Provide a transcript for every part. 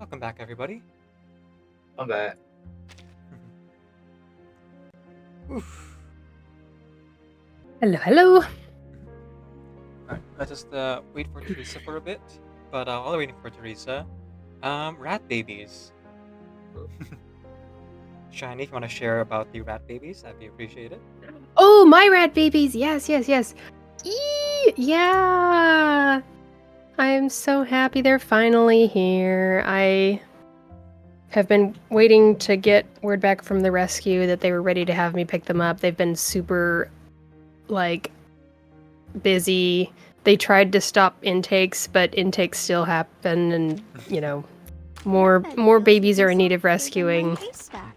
Welcome back, everybody. I'm back. Oof. Hello, hello. Alright, let's just wait for Teresa for a bit. But while we're waiting for Teresa, rat babies. Shiny, if you want to share about the rat babies, that'd be appreciated. Oh, my rat babies. Yes. Yeah. I'm so happy they're finally here. I have been waiting to get word back from the rescue that they were ready to have me pick them up. They've been super, busy. They tried to stop intakes, but intakes still happen, and, more babies are in need of rescuing,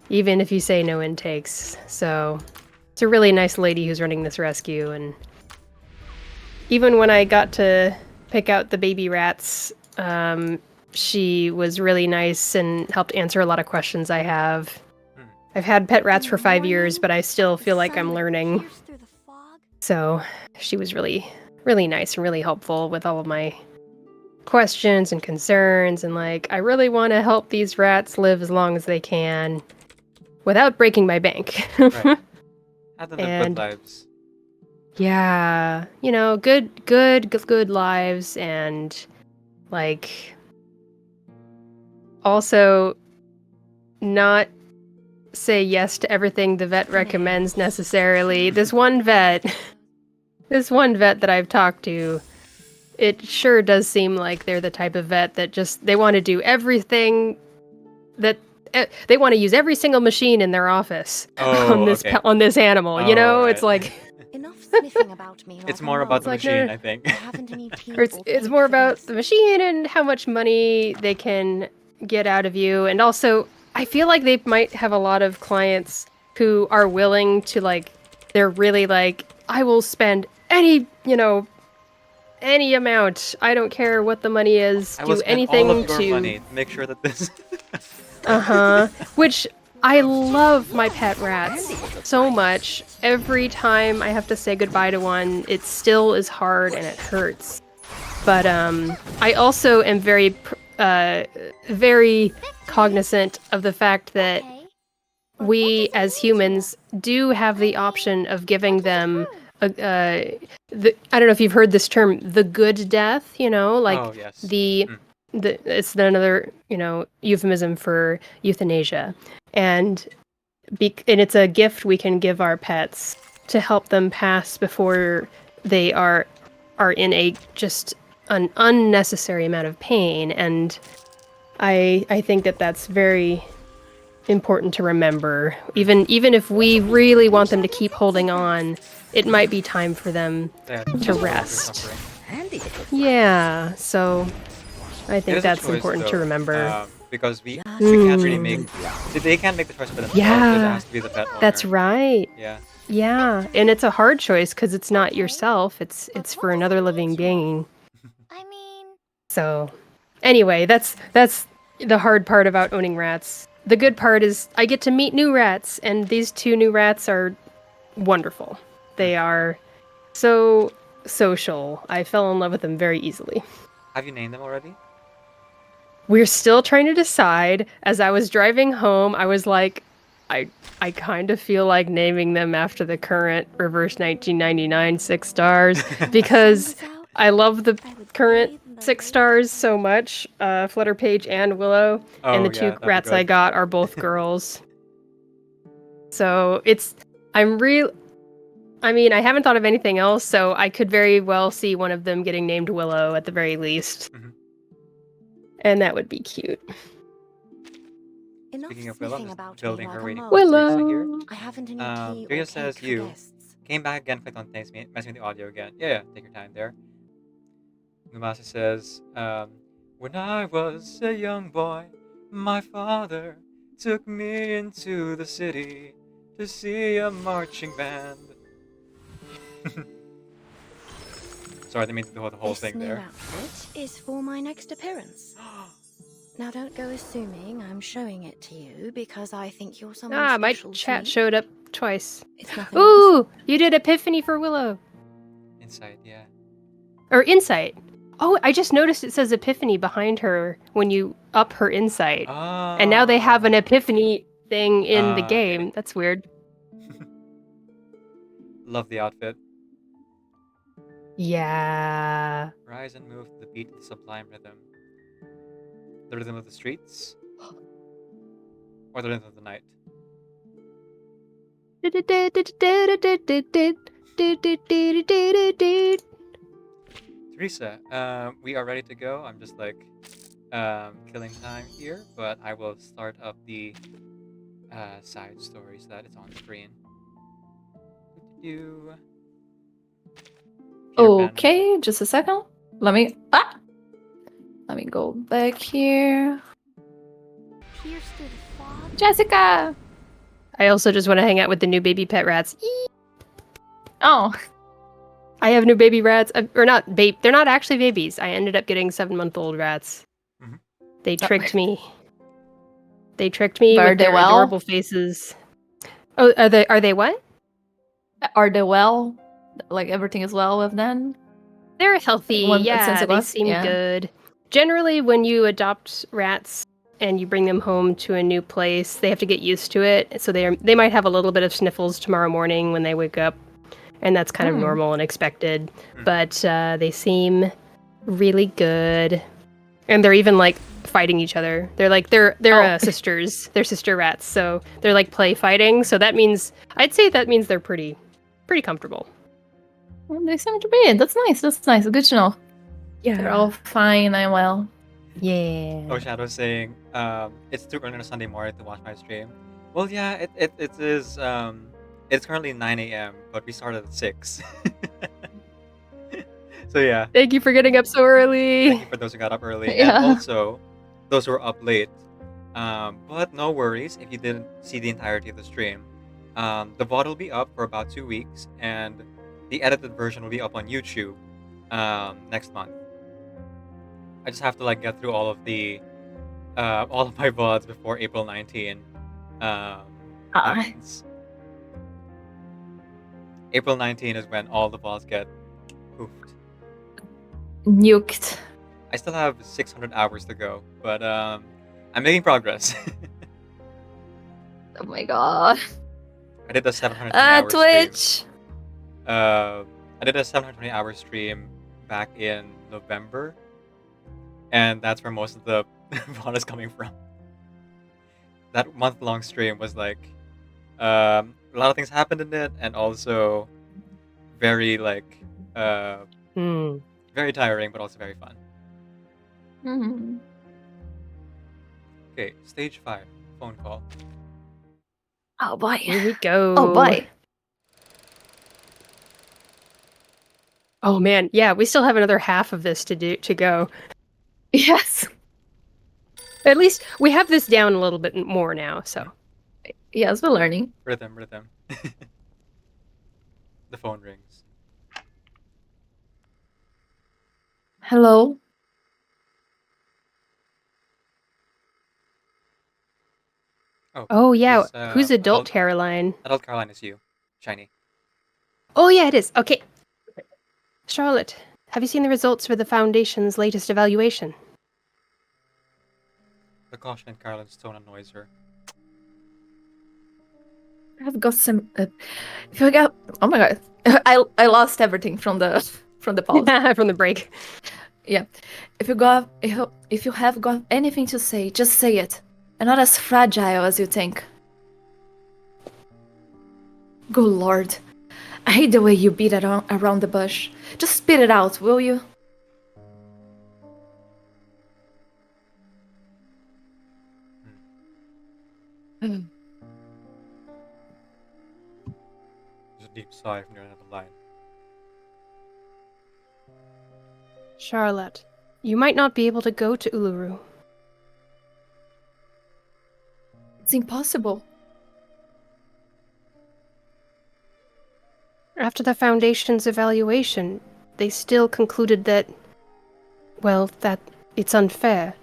even if you say no intakes. So it's a really nice lady who's running this rescue, and even when I got to pick out the baby rats, she was really nice and helped answer a lot of questions I have. I've had pet rats for 5 years, but I still feel like I'm learning. So she was really, really nice and really helpful with all of my questions and concerns, and I really want to help these rats live as long as they can without breaking my bank. Right. Have them live And good lives. yeah, good lives, and also not say yes to everything the vet recommends necessarily. This one vet that I've talked to, it sure does seem like they're the type of vet that they want to do everything that they want to use every single machine in their office on this animal. Right. It's like enough sniffing about me. It's more about the machine, I think. It's more about the machine and how much money they can get out of you, and also I feel like they might have a lot of clients who are willing to they're really I will spend any amount. I don't care what the money is. I will spend anything all of your to money to make sure that this. Which I love my pet rats so much. Every time I have to say goodbye to one, it still is hard and it hurts. But I also am very, very cognizant of the fact that we as humans do have the option of giving them I don't know if you've heard this term, the good death. Oh, yes. It's another euphemism for euthanasia, and it's a gift we can give our pets to help them pass before they are in an unnecessary amount of pain. And I think that that's very important to remember. Even if we really want them to keep holding on, it might be time for them to rest. Yeah, so I think that's important to remember. Because we can't really make. They can't make the choice for themselves. Yeah, it has to be the pet owner. That's right. Yeah, and it's a hard choice because it's not yourself. It's for another living being. So, anyway, that's the hard part about owning rats. The good part is I get to meet new rats, and these 2 new rats are wonderful. They are so social. I fell in love with them very easily. Have you named them already? We're still trying to decide. As I was driving home, I was like, I kind of feel like naming them after the current Reverse 1999 6 stars, because I love the current 6 stars so much. Flutterpage and Willow, and the 2 rats I got are both girls. So I haven't thought of anything else, so I could very well see one of them getting named Willow at the very least. Mm-hmm. And that would be cute. Speaking of Willow, I'm just building her waiting for Willow. here. I haven't any tea Rhea says you came back again, clicked on things, messing with the audio again. Yeah, take your time there. Numasa says, when I was a young boy, my father took me into the city to see a marching band. Sorry, I didn't mean to do the whole thing there. This outfit is for my next appearance. Now don't go assuming I'm showing it to you because I think you're someone my special chat to me. showed up twice. It's nothing. Ooh, you did Epiphany for Willow. Insight, yeah. Or Insight. Oh, I just noticed it says Epiphany behind her when you up her insight. Oh. And now they have an Epiphany thing in the game. Okay. That's weird. Love the outfit. Yeah. Rise and move to the beat of the sublime rhythm. The rhythm of the streets? Or the rhythm of the night? Teresa, we are ready to go. I'm just like killing time here, but I will start up the side story so that it's on screen. Peter Pan. Okay, just a second. Let me go back here. Pierce through the fog. Jessica! I also just want to hang out with the new baby pet rats. Oh, I have new baby rats. Or not they're not actually babies. I ended up getting 7-month-old rats. Mhm. They tricked me. They tricked me Are with they their well? adorable faces. Oh, are they what? are they well? Like everything is well with them? They're healthy. Since Yeah, it they was- seem yeah. good. Generally, when you adopt rats and you bring them home to a new place, they have to get used to it. So they might have a little bit of sniffles tomorrow morning when they wake up, and that's kind of normal and expected. But they seem really good, and they're even like fighting each other. They're like they're sisters. They're sister rats, so they're like play fighting. So that means I'd say that means they're pretty comfortable. Well, they seem to be. That's nice. That's nice. Good to know. Yeah. They're all fine and well. Yeah. Oh, Shadow's saying it's too early on a Sunday morning to watch my stream. Well, yeah, it is. It's currently 9 a.m., but we started at 6. So yeah, Thank you for getting up so early. thank you for those who got up early, Yeah. and also those who are up late. But no worries if you didn't see the entirety of the stream. The VOD will be up for about 2 weeks, and the edited version will be up on YouTube next month. I just have to like get through all of my VODs before April 19 happens. April 19 is when all the VODs get poofed. Nuked. I still have 600 hours to go, but I'm making progress. Oh my god. I did a 720 hour stream. Twitch. I did a 720 hour stream back in November, and that's where most of the VOD is coming from. That month-long stream was like a lot of things happened in it, and also very like very tiring, but also very fun. Mhm. Okay, stage 5, phone call. Oh boy. Here we go. Oh boy. Oh man, yeah, we still have another half of this to go. Yes. At least we have this down a little bit more now, so. Yes, we're learning. Rhythm. The phone rings. Hello. Oh yeah, Is, who's adult Caroline? Adult Caroline is you, Shiny. Oh yeah, it is. Okay. Charlotte, have you seen the results for the Foundation's latest evaluation? The caution in Caroline's tone annoys her. I've got some. If you got, oh my god, I lost everything from the pause. From the break. Yeah, if you have got anything to say, just say it. I'm not as fragile as you think. Good lord, I hate the way you beat it around the bush. Just spit it out, will you? There's a deep sigh from the other end of the line. Charlotte, you might not be able to go to Uluru. It's impossible. After the Foundation's evaluation, they still concluded that, well, that it's unfair.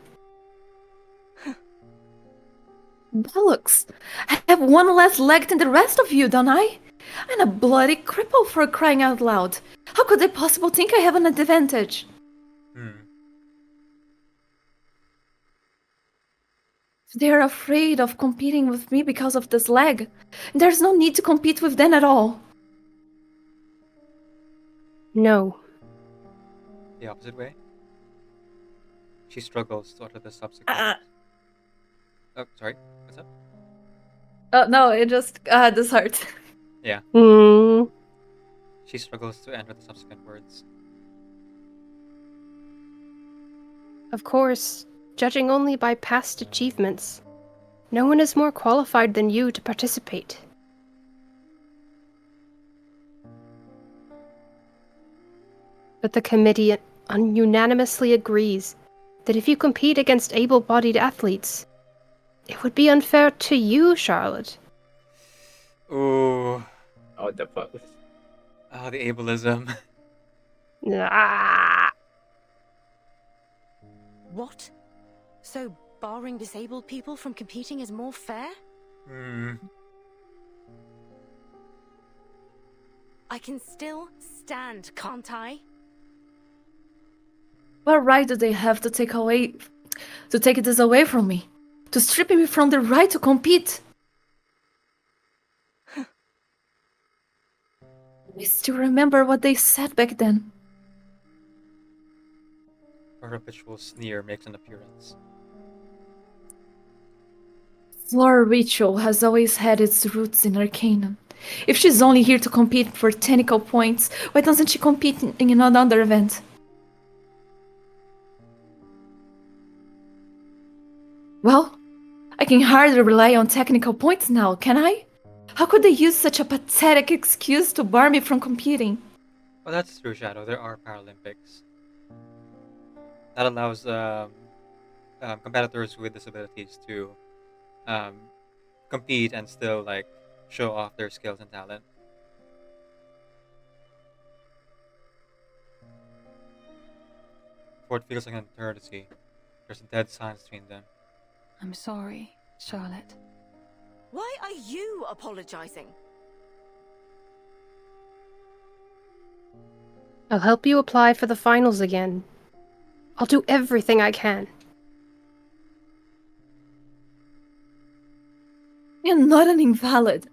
Bollocks! I have one less leg than the rest of you, don't I? I'm a bloody cripple for crying out loud. How could they possibly think I have an advantage? They're afraid of competing with me because of this leg. There's no need to compete with them at all. No. The opposite way. She struggles to utter the subsequent. Oh, sorry. What's up? Oh, no, it just, this hurt. Yeah. Hmm. She struggles to enter the subsequent words. Of course, judging only by past achievements, no one is more qualified than you to participate. But the committee unanimously agrees that if you compete against able-bodied athletes, it would be unfair to you, Charlotte. Ooh. Oh, what the fuck? Oh, the ableism. Ah! What? So barring disabled people from competing is more fair? Hmm. I can still stand, can't I? What right do they have to take this away from me? To strip me from the right to compete? I still remember what they said back then. Her habitual sneer makes an appearance. Floor ritual has always had its roots in Arcanum. If she's only here to compete for technical points, why doesn't she compete in another event? Well, I can hardly rely on technical points now, can I? How could they use such a pathetic excuse to bar me from competing? Well, that's true, Shadow. There are Paralympics. That allows competitors with disabilities to compete and still like show off their skills and talent. For it feels like an eternity, there's a dead silence between them. I'm sorry, Charlotte. Why are you apologizing? I'll help you apply for the finals again. I'll do everything I can. You're not an invalid.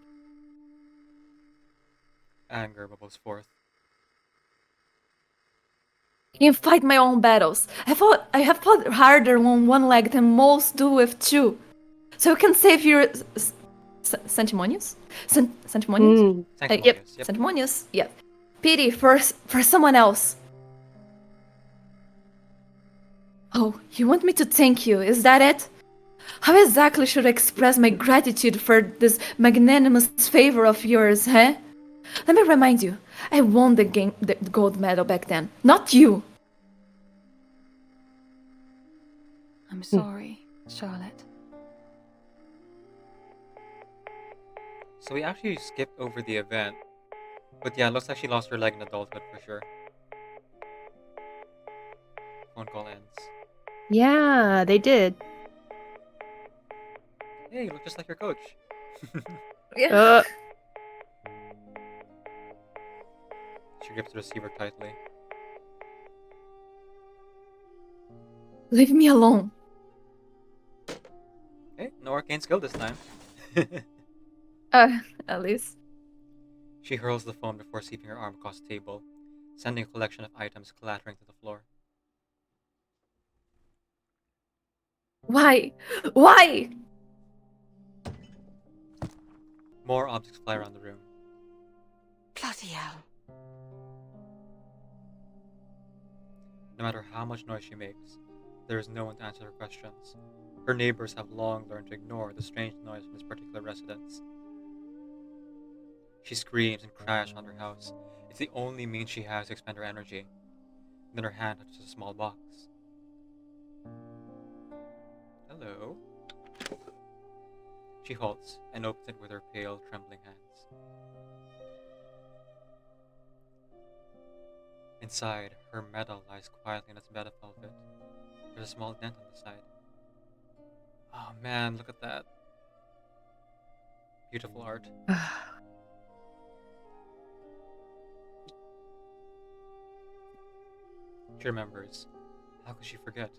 Anger bubbles forth. I can fight my own battles. I have fought harder on one leg than most do with two. So you can save your sanctimonious? Sanctimonious? Hmm. Sanctimonious. Yep. Sanctimonious. Yep. Pity for someone else. Oh, you want me to thank you, is that it? How exactly should I express my gratitude for this magnanimous favor of yours, huh? Let me remind you, I won the gold medal back then, not you. I'm sorry, Charlotte. So we actually skipped over the event. But yeah, it looks like she lost her leg in adulthood for sure. Phone call ends. Yeah, they did. Hey, you look just like your coach. Uh, She grips the receiver tightly. Leave me alone. Okay, no arcane skill this time. At least. She hurls the phone before sweeping her arm across the table, sending a collection of items clattering to the floor. Why? Why? More objects fly around the room. Bloody hell. No matter how much noise she makes, there is no one to answer her questions. Her neighbors have long learned to ignore the strange noise from this particular residence. She screams and crashes on her house. It's the only means she has to expend her energy. Then her hand touches a small box. Hello. She halts and opens it with her pale, trembling hands. Inside, her medal lies quietly in its bed of velvet. There's a small dent on the side. Oh man, look at that. Beautiful art. She remembers. How could she forget?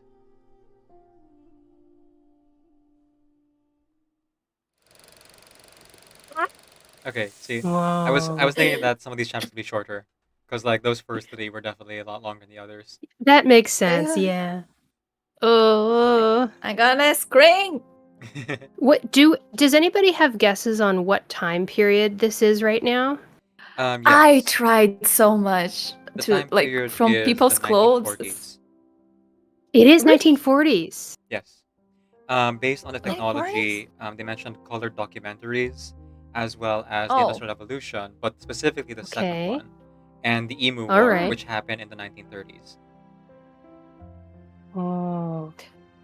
Okay, see, Whoa. I was thinking that some of these chapters would be shorter, because like those first 3 were definitely a lot longer than the others. That makes sense. Yeah. Oh. I'm gonna scream. Does anybody have guesses on what time period this is right now? Yes. I tried so much The to time period from is people's the clothes. 1940s. It is Really? 1940s. Yes. Based on the technology, they mentioned colored documentaries as well as the Oh. Industrial Revolution, but specifically the second Okay. one, and the Emu All War, right. which happened in the 1930s. Oh.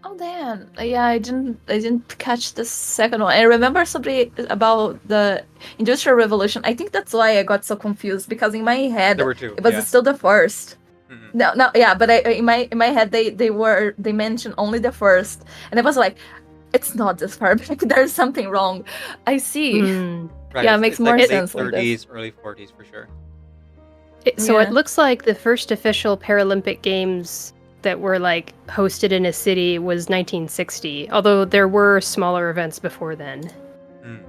Oh damn! Yeah, I didn't catch the second one. I remember something about the Industrial Revolution. I think that's why I got so confused because in my head There were 2. it was Yeah. still the first. Mhm. No, yeah, but in my head they mentioned only the first, and I was like, it's not this far back. There's something wrong. I see. Hmm. Right. Yeah, it it's, makes it's more like sense late like this. 30s, early 40s for sure. So Yeah. it looks like the first official Paralympic Games that were like hosted in a city was 1960, although there were smaller events before then. Mm.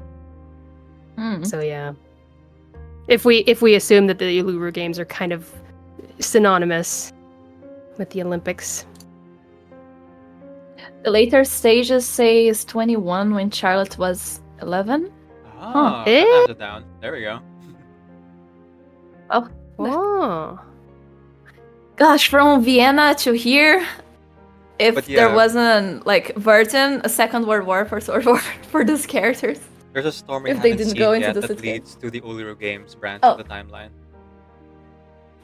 Hmm. So yeah. If we assume that the Uluru Games are kind of synonymous with the Olympics. The later stages say is 21 when Charlotte was 11. Ah, Eh? that narrows it down. There we go. Oh, Oh. gosh, from Vienna to here, if But there yeah. wasn't like Verton, a second World War, First World War for these characters. There's a storm we If they haven't didn't seen go into yet the that city. leads to the Uluru Games branch Oh. of the timeline.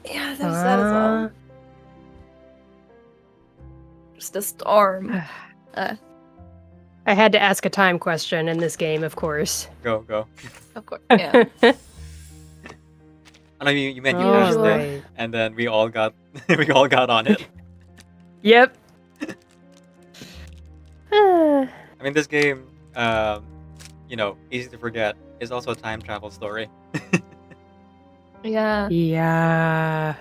Yeah, there's that as well. Just the storm. I had to ask a time question in this game, of course. Go. Of course. Yeah. I know you meant you All asked right. it, and then we all got we all got on it. Yep. I mean, this game, easy to forget, is also a time travel story. Yeah. Yeah.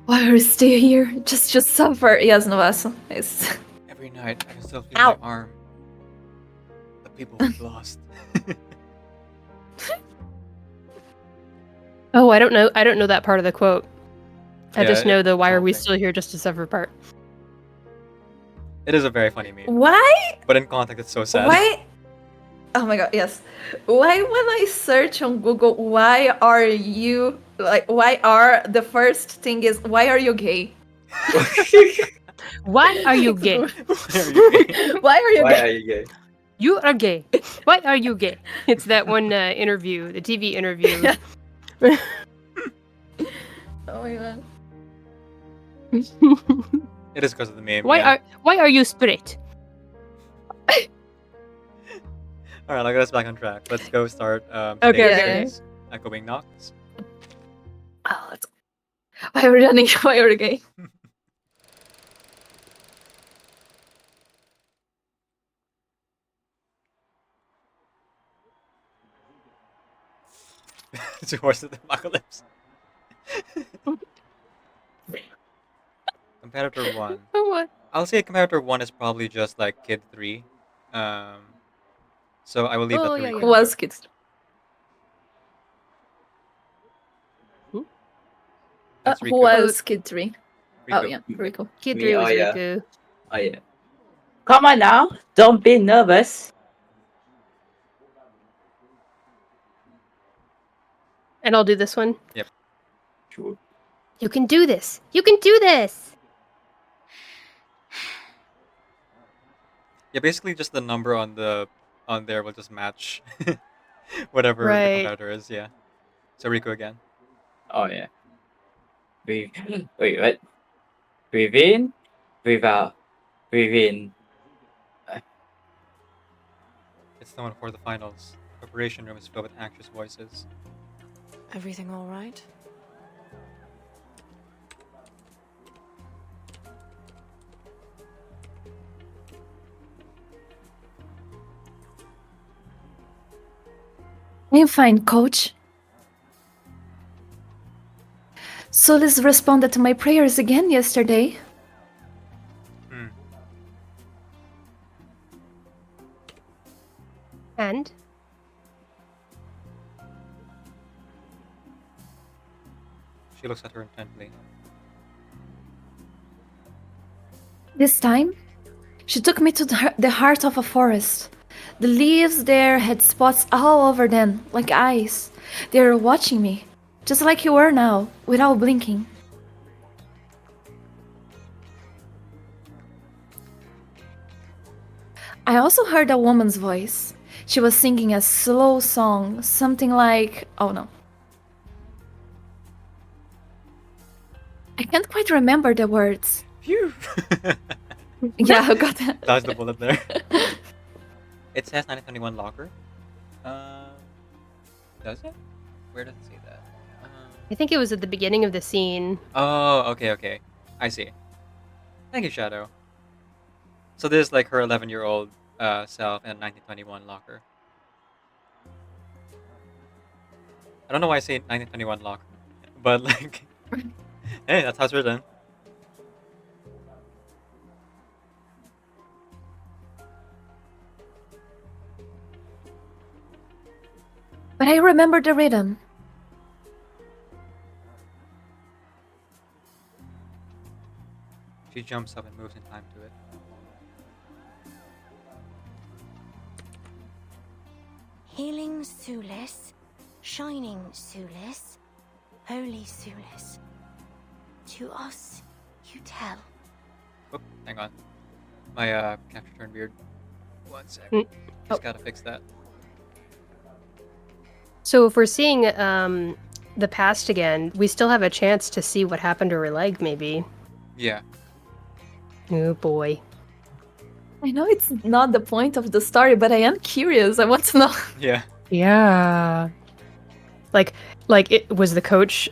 Why are you still here? Just suffer. Yes, Novaso. It's Every night, I can still feel Ow. my arm. The people we've lost. Oh, I don't know that part of the quote. I Yeah, just know the "Why are we something. still here just to suffer" part. It is a very funny meme, why? but in context, it's so sad. Why? Oh my god, yes. Why when I search on Google, why are you the first thing is why are you gay? Why are you gay? Why are you gay? Why are you Why gay? are you gay? You are gay. Why are you gay? It's that one interview, the TV interview. Yeah. Oh my god. It is because of the meme. Why are you straight? All right, I'll get us back on track. Let's go start. Okay, okay. Echoing knocks. Oh, let's. Why are we running? Why are we gay? Two horses of the apocalypse. Competitor 1. Oh, what? I'll say competitor 1 is probably just like Kid 3. So I will leave that Oh, to yeah, Rico. Who was kids? That's Who Rico. was Kid 3? Rico. Oh yeah, Rico. Kid Me, 3 was oh, yeah. Riku. Oh yeah. Come on now, don't be nervous. And I'll do this one. Sure. You can do this. You can do this. Yeah, basically just the number on there will just match whatever Right. the competitor is. Yeah. So Rico again. Oh yeah. Breathe. Wait, what? Breathe in, breathe out, breathe in. It's the one for the finals. The preparation room is filled with anxious voices. Everything all right? I'm fine, coach. Solis responded to my prayers again yesterday. And? She looks at her intently. This time, she took me to the heart of a forest. The leaves there had spots all over them, like eyes. They were watching me, just like you were now, without blinking. I also heard a woman's voice. She was singing a slow song, something like... oh no. I can't quite remember the words. Phew! Yeah, I got that. Dodged the bullet there. It says 1921 locker. Does it? Where does it say that? I think it was at the beginning of the scene. Oh, okay. I see. Thank you, Shadow. So this is like her 11-year-old self in a 1921 locker. I don't know why I say 1921 locker, but like, hey, that's how it's written. But I remember the rhythm. She jumps up and moves in time to it. Healing Sulis, shining Sulis, holy Sulis. To us, you tell. Oop, hang on. My capture turned weird. 1 sec. Mm. Just gotta fix that. So if we're seeing the past again, we still have a chance to see what happened to her leg, maybe. Yeah. Oh boy. I know it's not the point of the story, but I am curious. I want to know. Yeah. Yeah. Like it was the coach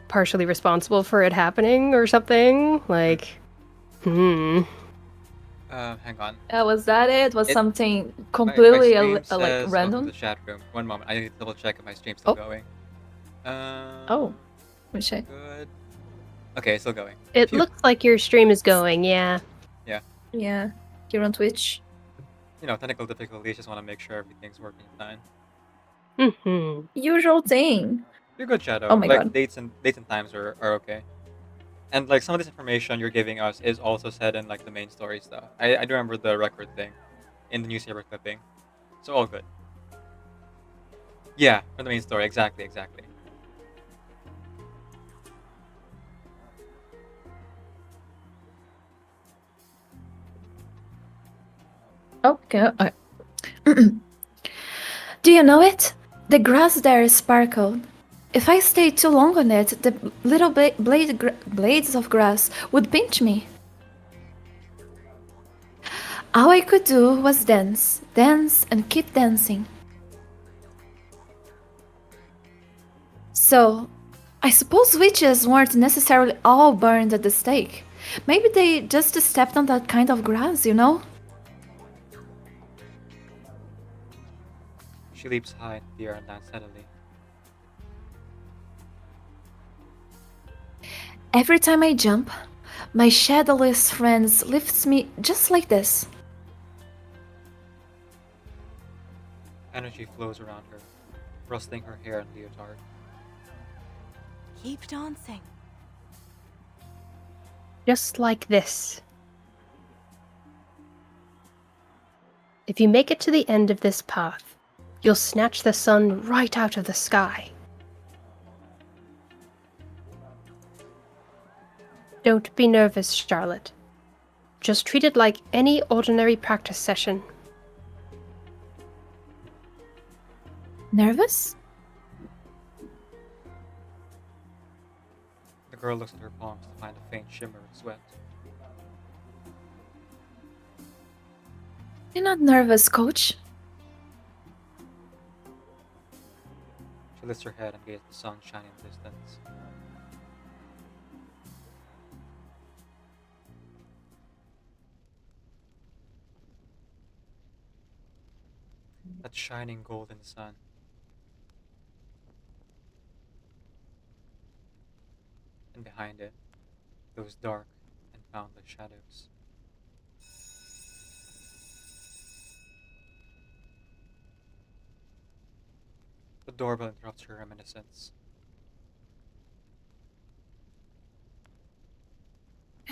partially responsible for it happening or something? Like, Hang on. Was that it? Was It- something My completely stream like says, welcome to random? the chat room. 1 moment. I need to double check if my stream's still Oh. going. Oh, which I... Good. Okay, it's still going. it Phew. looks like your stream is going, yeah. Yeah, here on Twitch. You know, technical difficulties. Just want to make sure everything's working fine. Mm-hmm. Usual thing. You're good, Shadow. Oh my like God. dates and times are okay. And like some of this information you're giving us is also said in like the main story stuff. I do remember the record thing in the newspaper clipping. So all good. Yeah, from the main story, exactly. Okay. Do you know it? The grass there sparkled. If I stayed too long on it, the little blades of grass would pinch me. All I could do was dance, and keep dancing. So, I suppose witches weren't necessarily all burned at the stake. Maybe they just stepped on that kind of grass, you know? She leaps high into the air and lands steadily. Every time I jump, my shadowless friends lifts me just like this. Energy flows around her, rustling her hair and leotard. Keep dancing. Just like this. If you make it to the end of this path, you'll snatch the sun right out of the sky. Don't be nervous, Charlotte. Just treat it like any ordinary practice session. Nervous? The girl looks at her palms to find a faint shimmer of sweat. You're not nervous, coach. She lifts her head and gazes at the sun shining in the distance. That shining golden sun. And behind it, those dark and boundless shadows. doorbell interrupts her reminiscence.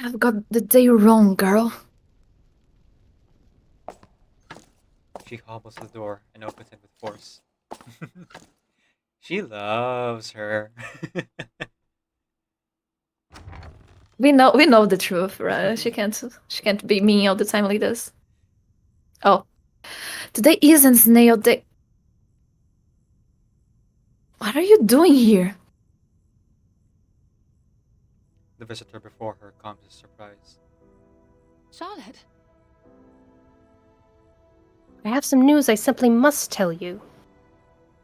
I've got the day wrong, girl. She hobbles to the door and opens it with force. She loves her. We know the truth, right? She can't be mean all the time like this. Oh, today isn't snail day. What are you doing here? The visitor before her comes as surprise. Charlotte? I have some news I simply must tell you.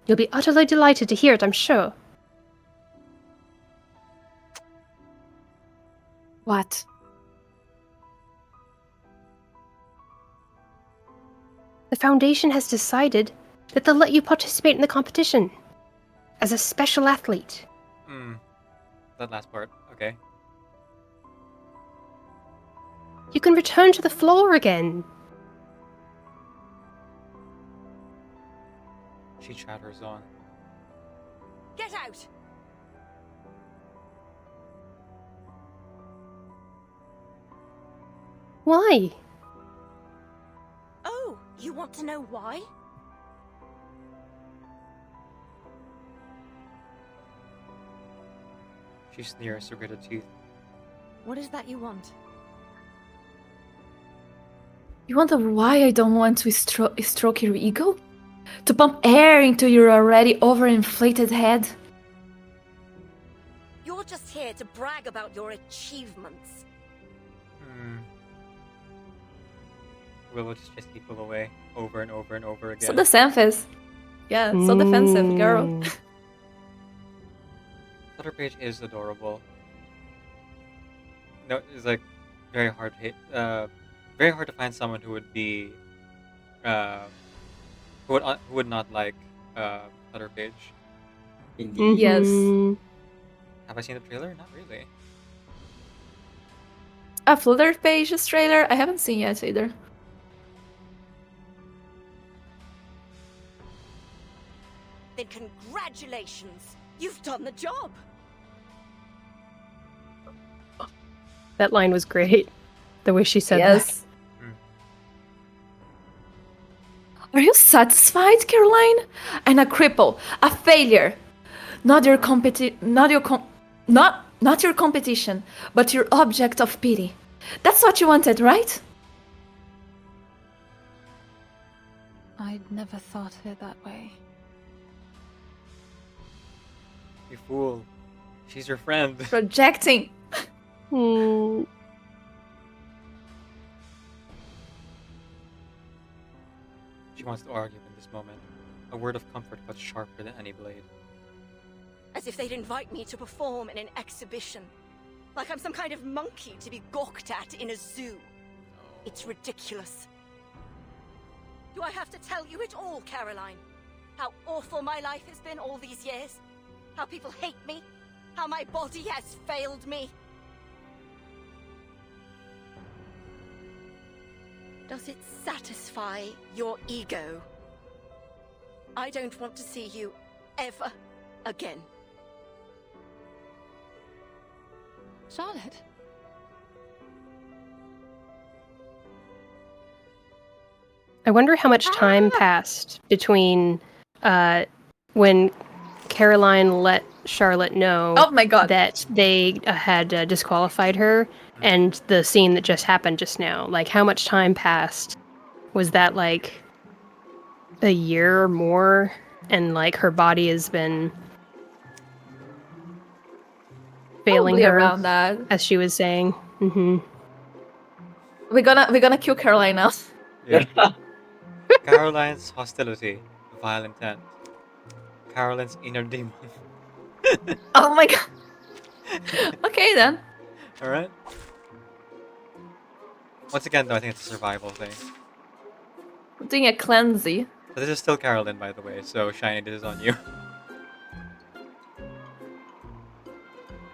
You'll be utterly delighted to hear it, I'm sure. What? The Foundation has decided that they'll let you participate in the competition. As a special athlete. That last part, okay. You can return to the floor again. She chatters on. Get out! Why? Oh, you want to know why? She sneers through gritted teeth. What is that you want? You wonder why I don't want to stroke your ego? To pump air into your already overinflated head? You're just here to brag about your achievements. Willow just chased people away over and over and over again. So defensive. Yeah, so defensive, girl. Flutterpage is adorable. No, it's like very hard to find someone who would be who would not like Flutterpage. Indeed. Yes. Have I seen the trailer? Not really. A Flutterpage trailer? I haven't seen yet either. Then congratulations! You've done the job! That line was great. The way she said Yes. Are you satisfied, Caroline? And a cripple, a failure. Not your not your competition, but your object of pity. That's what you wanted, right? I'd never thought of it that way. You fool. She's your friend. Projecting. that. She wants to argue in this moment. A word of comfort cuts sharper than any blade. As if they'd invite me to perform in an exhibition. Like I'm some kind of monkey to be gawked at in a zoo. It's ridiculous. Do I have to tell you it all, Caroline? How awful my life has been all these years? How people hate me? How my body has failed me? Does it satisfy your ego? I don't want to see you ever again. Charlotte? I wonder how much time passed between when Caroline let Charlotte know Oh my god. that they had disqualified her and the scene that just happened just now. Like, how much time passed? Was that like a year or more? And like her body has been failing Probably her, around that. as she was saying. Mm-hmm. We're gonna kill Caroline now. Yeah. Caroline's hostility, vile intent. Caroline's inner demon. Oh my god. Okay then. Alright? Once again, though, I think it's a survival thing. I'm doing a cleansy. But this is still Caroline, by the way, so Shiny, this is on you.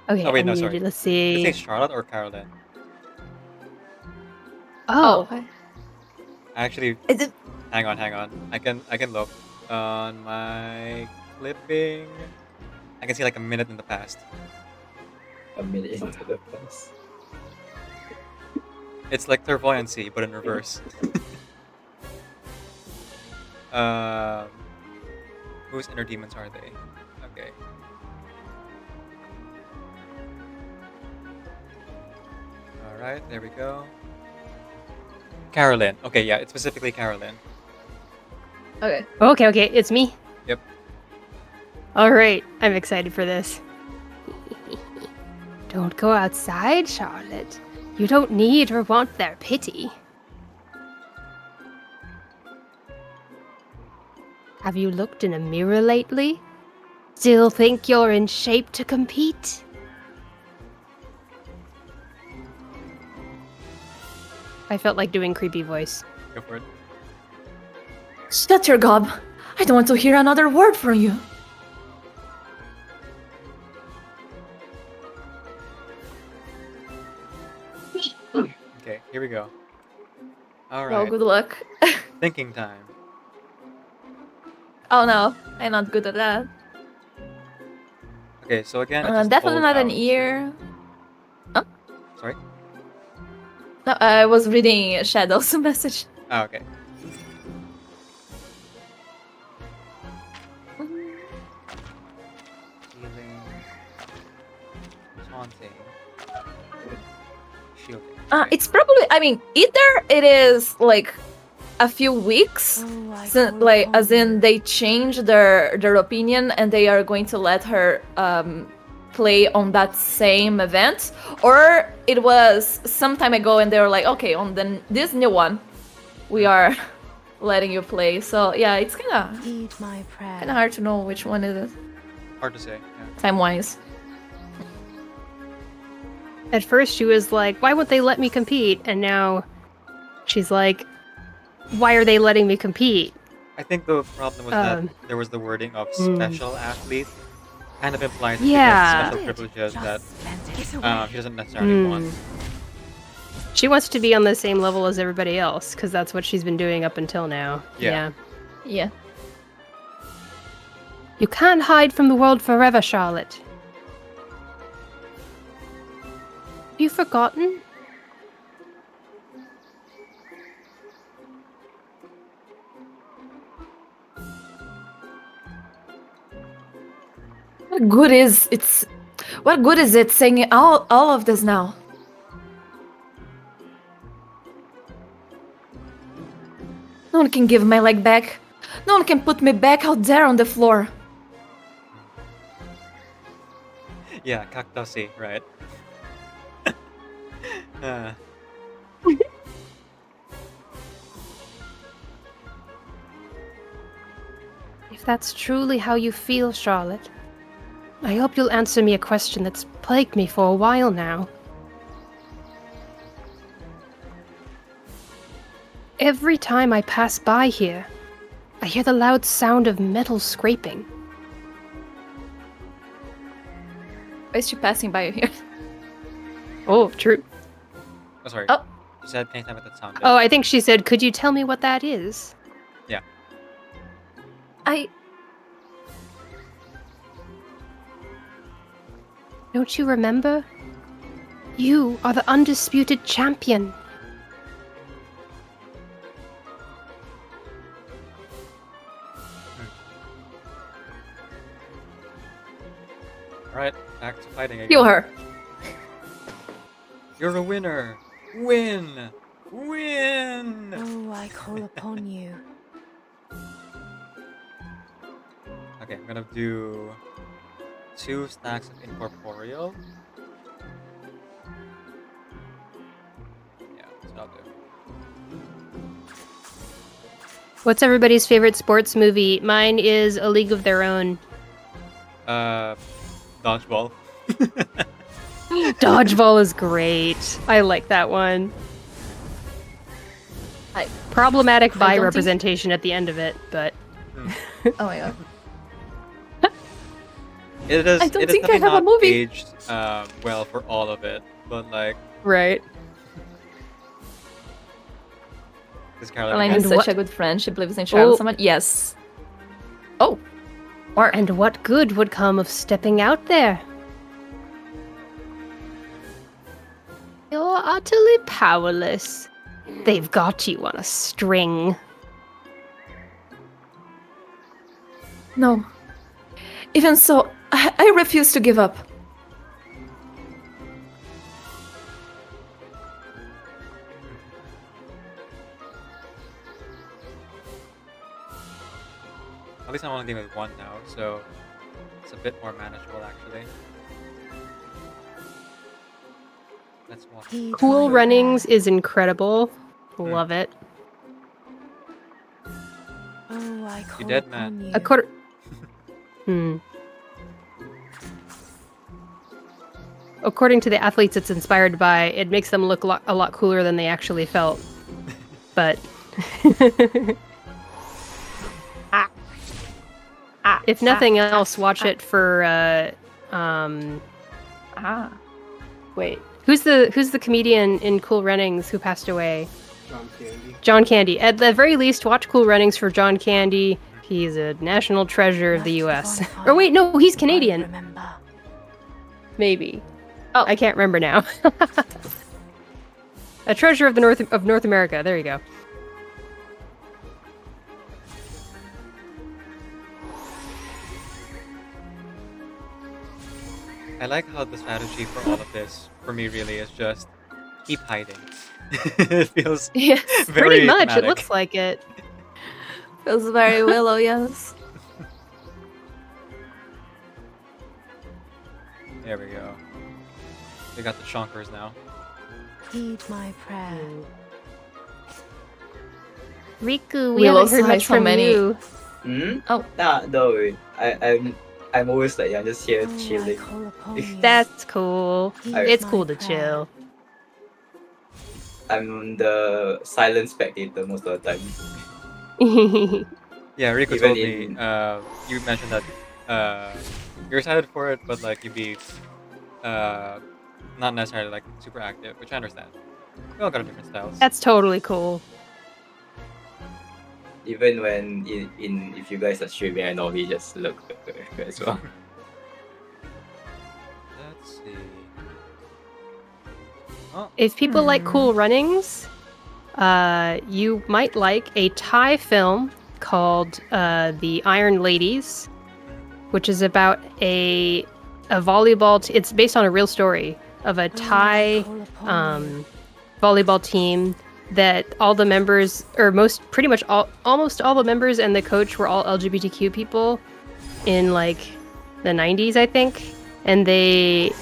Okay, Oh, wait, no, unmuted. sorry. Let's Did you say see. Charlotte or Caroline? Oh, I actually... Is it? Hang on. I can look on my flipping. I can see like a minute in the past. A minute into the bus. It's like clairvoyancy, but in reverse. Whose inner demons are they? Okay. Alright, there we go. Carolyn. Okay, yeah, it's specifically Carolyn. Okay. Okay, it's me. Yep. All right, I'm excited for this. Don't go outside, Charlotte. You don't need or want their pity. Have you looked in a mirror lately? Still think you're in shape to compete? I felt like doing creepy voice. Go for it. Shut your gob. I don't want to hear another word from you. Okay, here we go. Well, Alright. good luck. Thinking time. Oh no, I'm not good at that. Okay, so again, it's just Definitely old not an house. ear. Sorry? No, I was reading Shadow's message. Oh, okay. Healing. Taunting. Shielding. Okay. It's probably, I mean, either it is like a few weeks, like as in they change their opinion and they are going to let her play on that same event, or it was some time ago and they were like, okay, on this new one, we are letting you play. So yeah, it's kind of hard to know which one it is Hard to say. Yeah. time-wise. At first, she was like, why won't they let me compete? And now she's like, why are they letting me compete? I think the problem was that there was the wording of special athlete. Kind of implies that Yeah. she gets special privileges that she doesn't necessarily want. She wants to be on the same level as everybody else, because that's what she's been doing up until now. Yeah. Yeah. You can't hide from the world forever, Charlotte. Have you forgotten? What good is it saying all of this now? No one can give my leg back. No one can put me back out there on the floor. Yeah, cactusy, right? If that's truly how you feel, Charlotte, I hope you'll answer me a question that's plagued me for a while now. Every time I pass by here, I hear the loud sound of metal scraping. Why is she passing by here? Oh, true. Oh, sorry. Oh. She said anytime with that sound. Oh, I think she said, could you tell me what that is? Yeah. Don't you remember? You are the undisputed champion. Alright, back to fighting again. Heal her. You're a winner! Win! Win! Oh, I call upon you. Okay, I'm gonna do 2 stacks of incorporeal. Yeah, that's what I'll do. What's everybody's favorite sports movie? Mine is A League of Their Own. Dodgeball. Dodgeball is great. I like that one. Problematic I bi don't think- representation at the end of it, but Oh my god. It is. I don't it is think I definitely have a not movie. aged well for all of it, but like right. this Caroline Caroline. is And such what- a good friend. She believes in Charlotte Oh. so much. Yes. Oh. And what good would come of stepping out there? You're utterly powerless. They've got you on a string. No. Even so, I refuse to give up. At least I'm only dealing with one now, so it's a bit more manageable actually. Let's watch. Cool Runnings is incredible. Love it. Oh, I You call dead, upon man. you. A quarter. According to the athletes it's inspired by, it makes them look a lot cooler than they actually felt. But if nothing else, watch it for wait. Who's the comedian in Cool Runnings who passed away? John Candy. John Candy. At the very least, watch Cool Runnings for John Candy. He's a national treasure of the US. Or wait, no, he's Canadian. Remember. Maybe. Oh, I can't remember now. A treasure of the North America. There you go. I like how the strategy for all of this, for me, really is just keep hiding. It feels Yes. very Pretty much. thematic. It looks like it. Feels very Willow, yes. There we go. We got the chonkers now. Heed my prayer. Riku, we we Willow haven't heard saw much so from many- you. Oh. Nah, don't worry. I'm always like, I'm just here Oh, I chilling. call upon you. That's cool. Heed It's my cool to prayer. chill. I'm the silent spectator most of the time. Yeah, Rico Even told me, in- you mentioned that you're excited for it, but like you'd be not necessarily like super active, which I understand. We all got different styles. That's totally cool. Even when in if you guys are streaming, I normally just look as well. Let's see. Oh, If people like Cool Runnings, you might like a Thai film called The Iron Ladies, which is about a volleyball. It's based on a real story of a Thai call upon you. volleyball team that all the members, or almost all the members and the coach were all LGBTQ people in like the 90s, I think, and they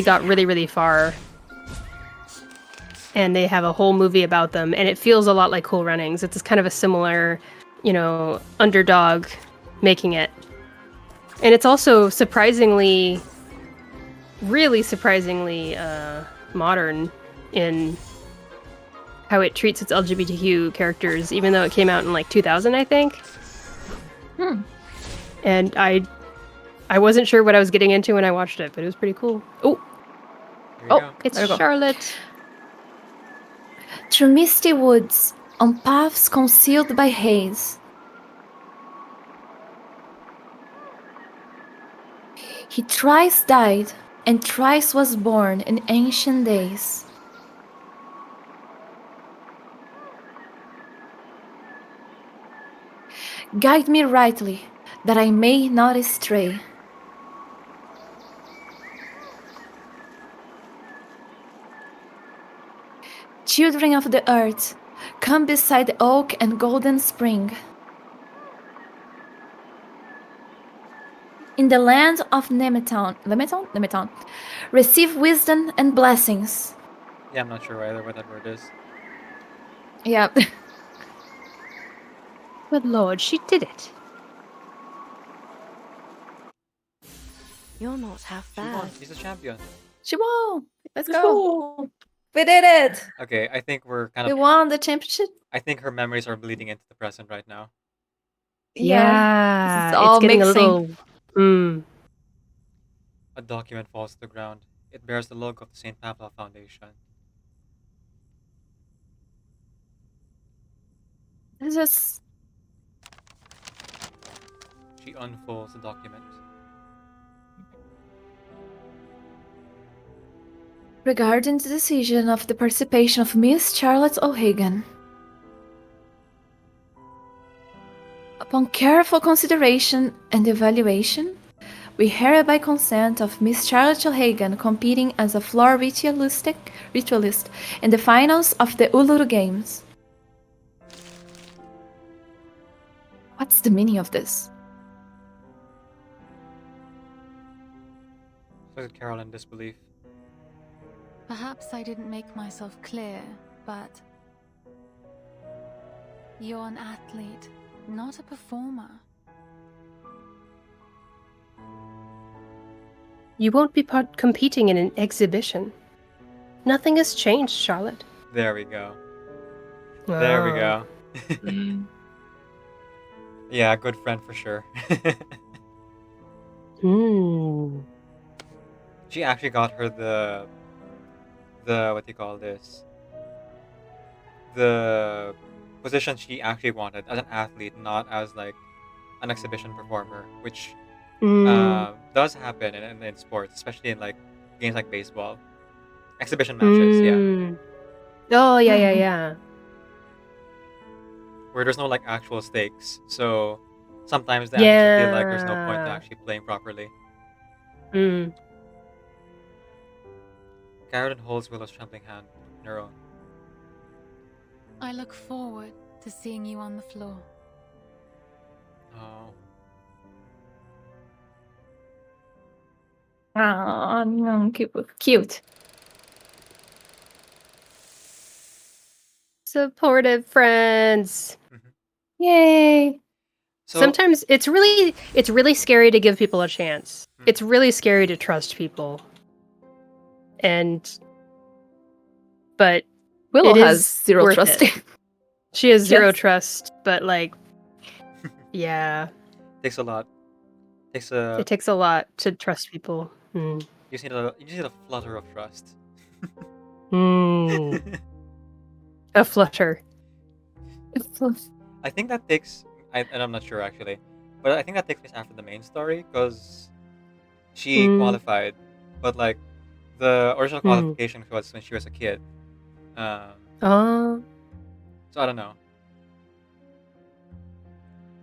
got really, really far. And they have a whole movie about them, and it feels a lot like Cool Runnings. It's kind of a similar, underdog making it. And it's also really surprisingly modern in how it treats its LGBTQ characters, even though it came out in like 2000, I think. And I wasn't sure what I was getting into when I watched it, but it was pretty cool. here we go. It's There we go. Charlotte. Through misty woods, on paths concealed by haze. He thrice died, and thrice was born in ancient days. Guide me rightly, that I may not stray. Children of the earth, come beside the oak and golden spring. In the land of Lemeton, receive wisdom and blessings. Yeah, I'm not sure either what that word is. Yeah. Good lord, she did it. You're not half She won. bad. She's a champion. She won. Let's go. We did it. Okay, I think we're kind We of. won the championship. I think her memories are bleeding into the present right now. Yeah, It's all getting mixing. a little. A document falls to the ground. It bears the logo of the St. Pavlov Foundation. It's just She unfolds the document. Regarding the decision of the participation of Miss Charlotte O'Hagan, upon careful consideration and evaluation, we hereby consent of Miss Charlotte O'Hagan competing as a floor ritualist in the finals of the Uluru Games. What's the meaning of this? Look at Carol in disbelief. Perhaps I didn't make myself clear, but you're an athlete, not a performer. You won't be competing in an exhibition. Nothing has changed, Charlotte. There we go. There we go. Mm. Yeah, good friend for sure. Hmm. She actually got her the what do you call this? The position she actually wanted as an athlete, not as like an exhibition performer, which does happen in sports, especially in like games like baseball. Exhibition matches, yeah. Oh, yeah. Where there's no like actual stakes. So sometimes they actually feel like there's no point to Yeah. actually playing properly. Mm. Carolyn holds Willow's trembling hand in her own. I look forward to seeing you on the floor. Oh. Oh, no, cute. Supportive friends. Yay! So Sometimes it's really scary to give people a chance. Mm. It's really scary to trust people. But Willow it has is zero worth trust. it. She has zero Yes. trust, but like, yeah, takes a lot. it takes a lot to trust people. Mm. You just need a flutter of trust. Mm. A flutter. I think that takes, and I'm not sure actually, but I think that takes place after the main story because she qualified, but like the original qualification was when she was a kid. Oh. So I don't know.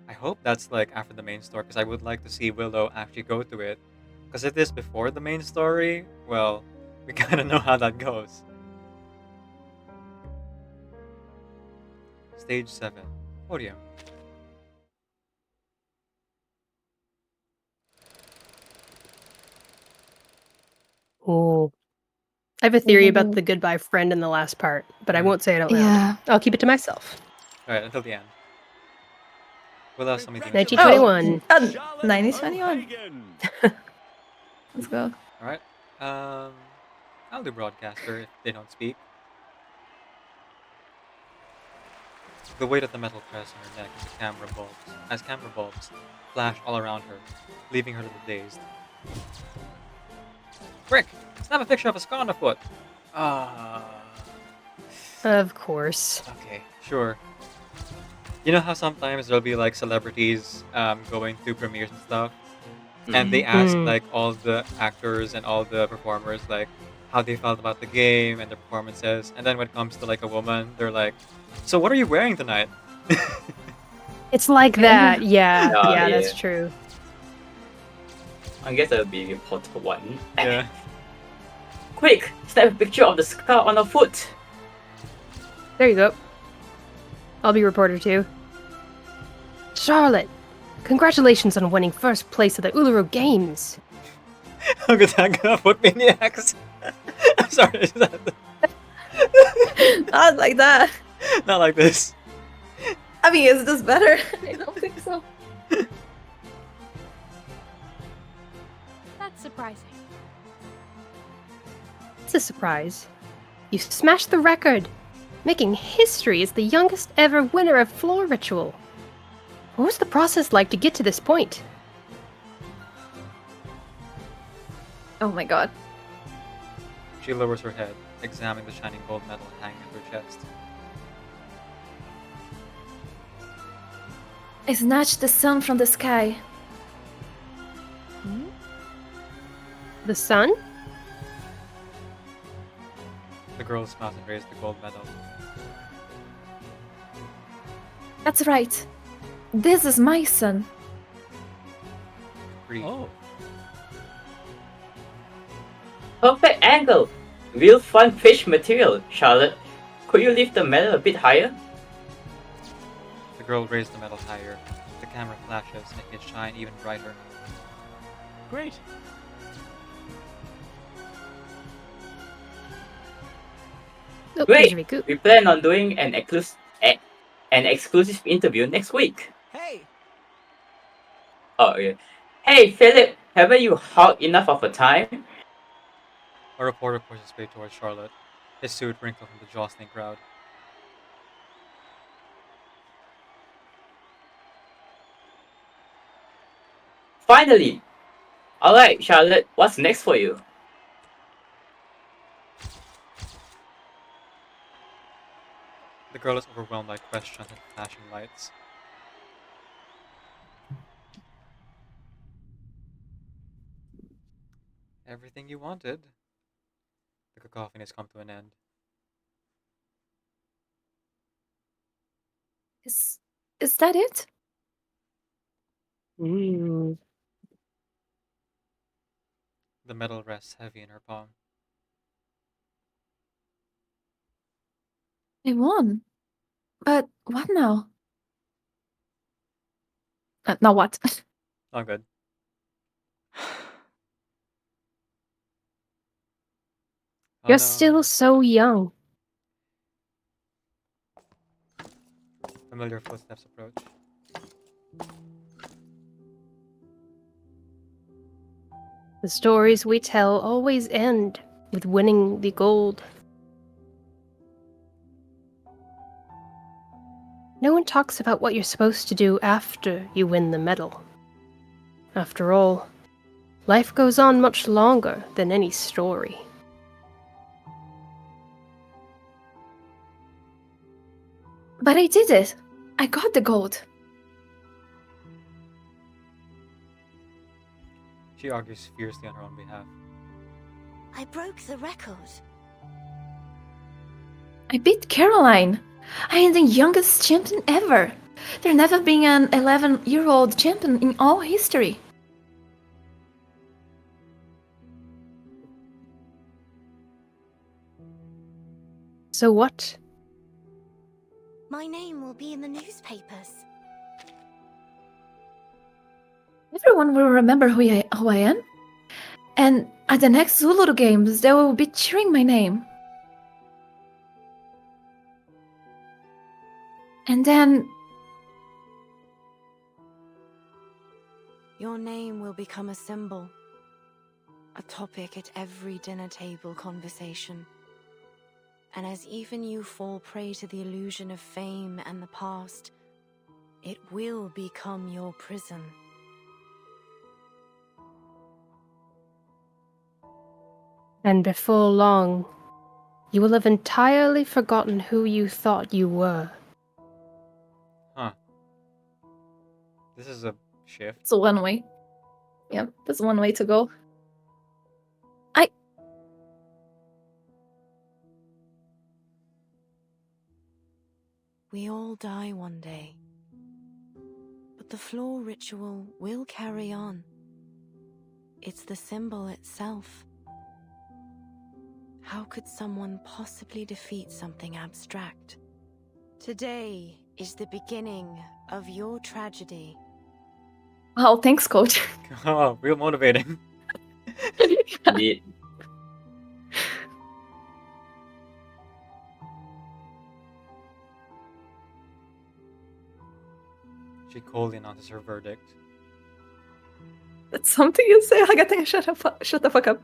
I hope that's like after the main story because I would like to see Willow actually go to it. Because if it is before the main story, well, we kind of know how that goes. Stage 7. Podium. Oh. I have a theory about Ooh. the goodbye friend in the last part, but I won't say it out loud. Yeah. I'll keep it to myself. Alright, until the end. Willow has something to 1921. 1921. Let's go. Alright. I'll do broadcaster if they don't speak. The weight of the metal crest on her neck as camera bulbs flash all around her, leaving her a little dazed. Quick! Snap a picture of a ska on the foot! Of course. Okay, sure. You know how sometimes there'll be like celebrities going to premieres and stuff, and they ask like all the actors and all the performers like how they felt about the game and their performances, and then when it comes to like a woman, they're like, "So what are you wearing tonight?" It's like that. Yeah, Yeah, that's yeah. true. I guess that would be an important one. Yeah. Quick! Snap a picture of the scar on her foot! There you go. I'll be reporter too. Charlotte, congratulations on winning first place at the Uluru Games. How could that go? Foot maniacs. I'm sorry. Not like that. Not like this. I mean, is this better? I don't think so. That's surprising. It's a surprise. You smashed the record, making history as the youngest ever winner of floor ritual. What was the process like to get to this point? Oh my god. She lowers her head, examining the shining gold medal hanging at her chest. I snatched the sun from the sky, The sun? The girl smiles and raises the gold medal. That's right. This is my son. Pretty. Oh. Perfect angle. Real fun fish material, Charlotte. Could you lift the medal a bit higher? The girl raised the medal higher. The camera flashes, making it shine even brighter. Great. Oh, Great. there's Riku. We plan on doing an exclusive interview next week. Hey, Oh yeah. Hey Philip, haven't you had enough of a time? A reporter pushes his way towards Charlotte, his suit wrinkled from the jostling crowd. Finally! Alright, Charlotte, what's next for you? The girl is overwhelmed by questions and flashing lights. Everything you wanted. The cacophony has come to an end. Is that it? Ooh. The medal rests heavy in her palm. I won. But what now? Now what? All good. Oh, You're no. still so young. Familiar footsteps approach. The stories we tell always end with winning the gold. No one talks about what you're supposed to do after you win the medal. After all, life goes on much longer than any story. But I did it. I got the gold. She argues fiercely on her own behalf. I broke the record. I beat Caroline. I am the youngest champion ever. There never been an 11-year-old champion in all history. So what? My name will be in the newspapers. Everyone will remember who I am. And at the next Zulu games, they will be cheering my name. And then Your name will become a symbol, a topic at every dinner table conversation. And as even you fall prey to the illusion of fame and the past, it will become your prison. And before long, you will have entirely forgotten who you thought you were. Huh. This is a shift. it's one way. Yep, that's one way to go. We all die one day. But the floor ritual will carry on. It's the symbol itself. How could someone possibly defeat something abstract? Today is the beginning of your tragedy. Wow, thanks, coach. Oh, real motivating. Indeed. She coldly announces her verdict. That's something you say. Shut the fuck up.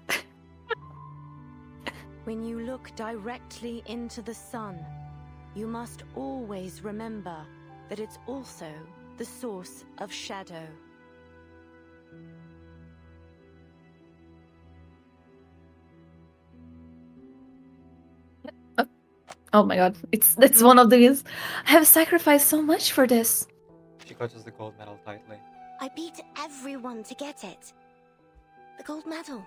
When you look directly into the sun, you must always remember that it's also the source of shadow. Oh my god, it's one of these. I have sacrificed so much for this. She clutches the gold medal tightly. I beat everyone to get it. The gold medal.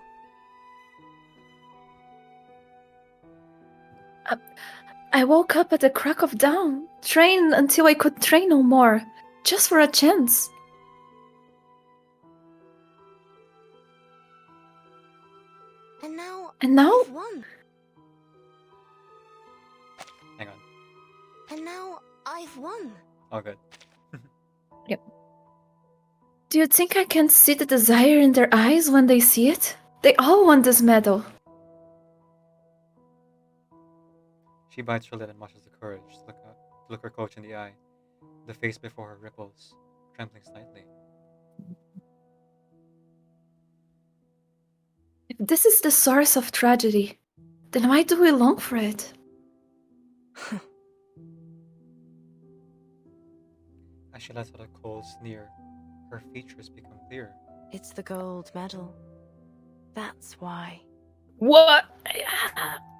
I woke up at the crack of dawn, trained until I could train no more, just for a chance. And now I've won. Hang on. And now I've won. All good. Do you think I can see the desire in their eyes when they see it? They all want this medal. She bites her lip and musters the courage to look her coach in the eye. The face before her ripples, trembling slightly. If this is the source of tragedy, then why do we long for it? As she lets out a cold sneer, her features become clear. It's the gold medal. That's why. What?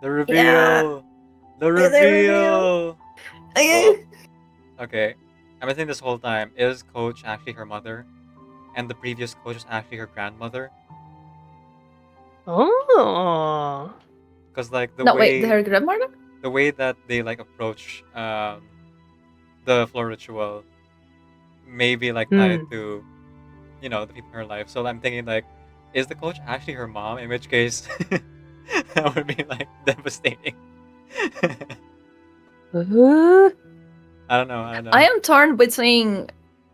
The reveal! Yeah. The reveal! Oh. Okay, I've been thinking this whole time, is Coach actually her mother? And the previous coach was actually her grandmother? Oh. Because like the No, way wait, her grandmother? the way that they like approach the floor ritual maybe like tied to, you know, the people in her life. So I'm thinking like, is the coach actually her mom? In which case that would be like devastating. I don't know. I am torn between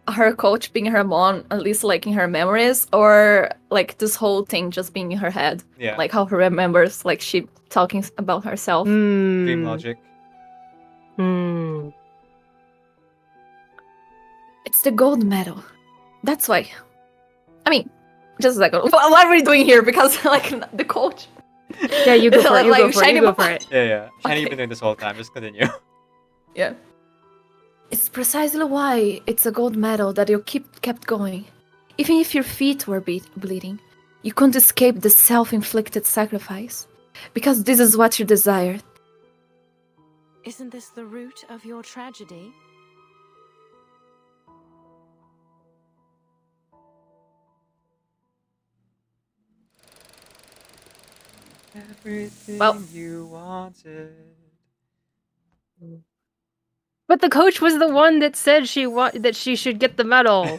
her coach being her mom, at least like in her memories, or like this whole thing just being in her head. Yeah. Like how she remembers, like she talking about herself. Dream logic. It's the gold medal. That's why. I mean, just a second. What are we doing here? Because like the coach. Yeah, you go for it. You Like, go for it. shiny You go for it. Yeah. Shiny, you've Okay. been doing this whole time. Just continue. Yeah. It's precisely why it's a gold medal that you kept going. Even if your feet were bleeding, you couldn't escape the self-inflicted sacrifice. Because this is what you desired. Isn't this the root of your tragedy? Everything Well- you wanted. But the coach was the one that said that she should get the medal.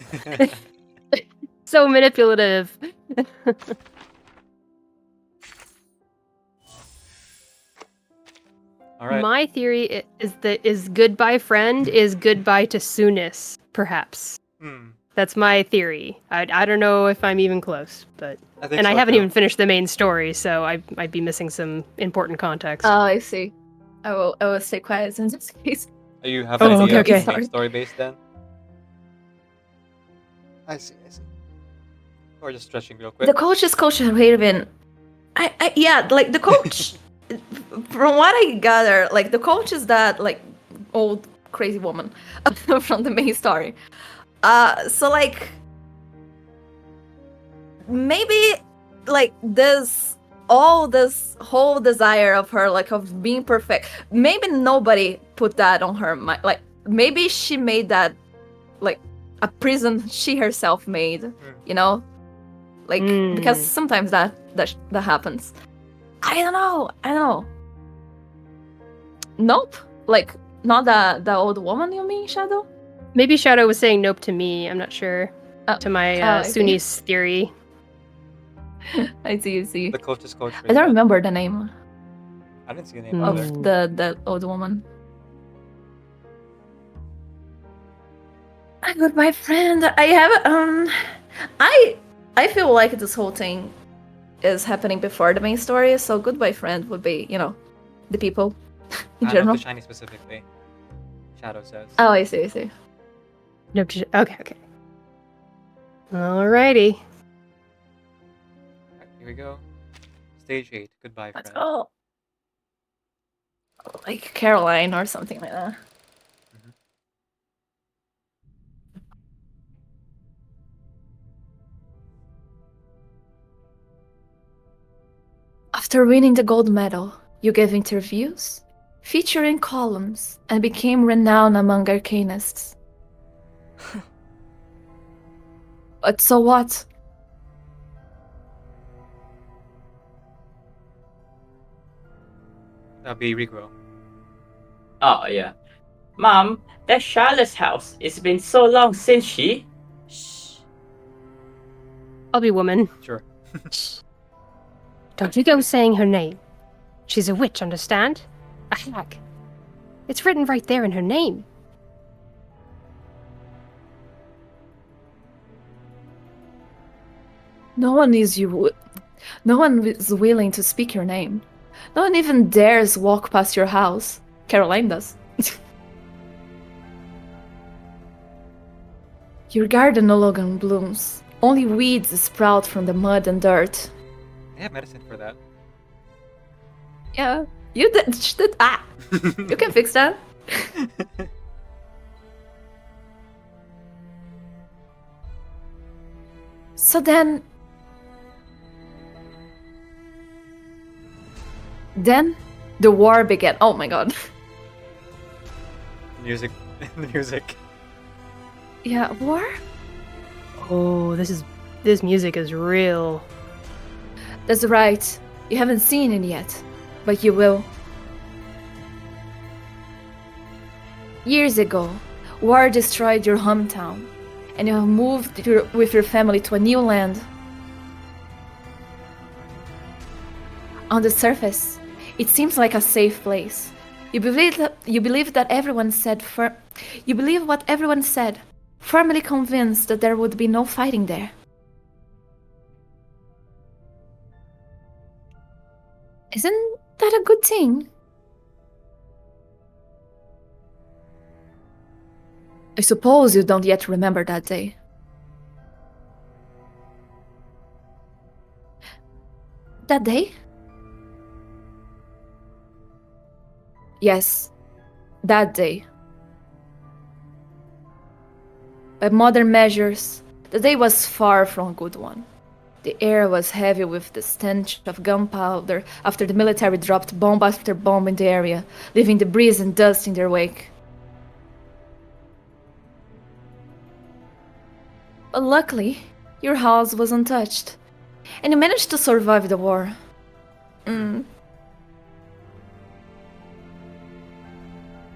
So manipulative. All right. My theory is goodbye friend is goodbye to soonest, perhaps. That's my theory. I don't know if I'm even close, but I think and I so, haven't too. even finished the main story, so I might be missing some important context. Oh, I see. I will stay quiet in this case. Are you have Oh, an idea okay, of the okay. main story based then? I see. Or just stretching real quick. The coach is Coach Raven. Yeah, like the coach. From what I gather, like the coach is that like old crazy woman from the main story. So like maybe like this whole desire of her like of being perfect. Maybe nobody put that on her mind. Like maybe she made that like a prison she herself made. You know, like because sometimes that happens. I don't know. Nope. Like not the old woman you mean, Shadow? Maybe Shadow was saying nope to me. I'm not sure. Oh. To my I see. Sunni's theory. I see. The coach is Coach I Raven. don't remember the name I didn't see the name of either. the old woman. Goodbye, friend. I have I feel like this whole thing is happening before the main story, so goodbye, friend would be, you know, the people in I know general. the shiny specifically. Shadow says. Oh, I see. Nope. Okay. Alrighty. Alright, here we go. Stage 8. Goodbye, Let's friend. go. Like Caroline or something like that. After winning the gold medal, you gave interviews, featured in columns, and became renowned among arcanists. But so what? That'll be regrow. Oh, yeah. Mom, that's Charlotte's house. It's been so long since she... Shh. I'll be woman. Sure. Shh. Don't you go saying her name. She's a witch, understand? A hag. It's written right there in her name. No one is willing to speak your name. No one even dares walk past your house. Caroline does. Your garden no longer blooms. Only weeds sprout from the mud and dirt. They have medicine for that. Yeah, you did. You can fix that. So then the war began. Oh my god. Music. The music. Yeah, war? Oh, this music is real. That's right. You haven't seen it yet, but you will. Years ago, war destroyed your hometown, and you have moved with your family to a new land. On the surface, it seems like a safe place. You believe what everyone said, firmly convinced that there would be no fighting there. Isn't that a good thing? I suppose you don't yet remember that day. That day? Yes, that day. By modern measures, the day was far from a good one. The air was heavy with the stench of gunpowder after the military dropped bomb after bomb in the area, leaving debris and dust in their wake. But luckily, your house was untouched, and you managed to survive the war.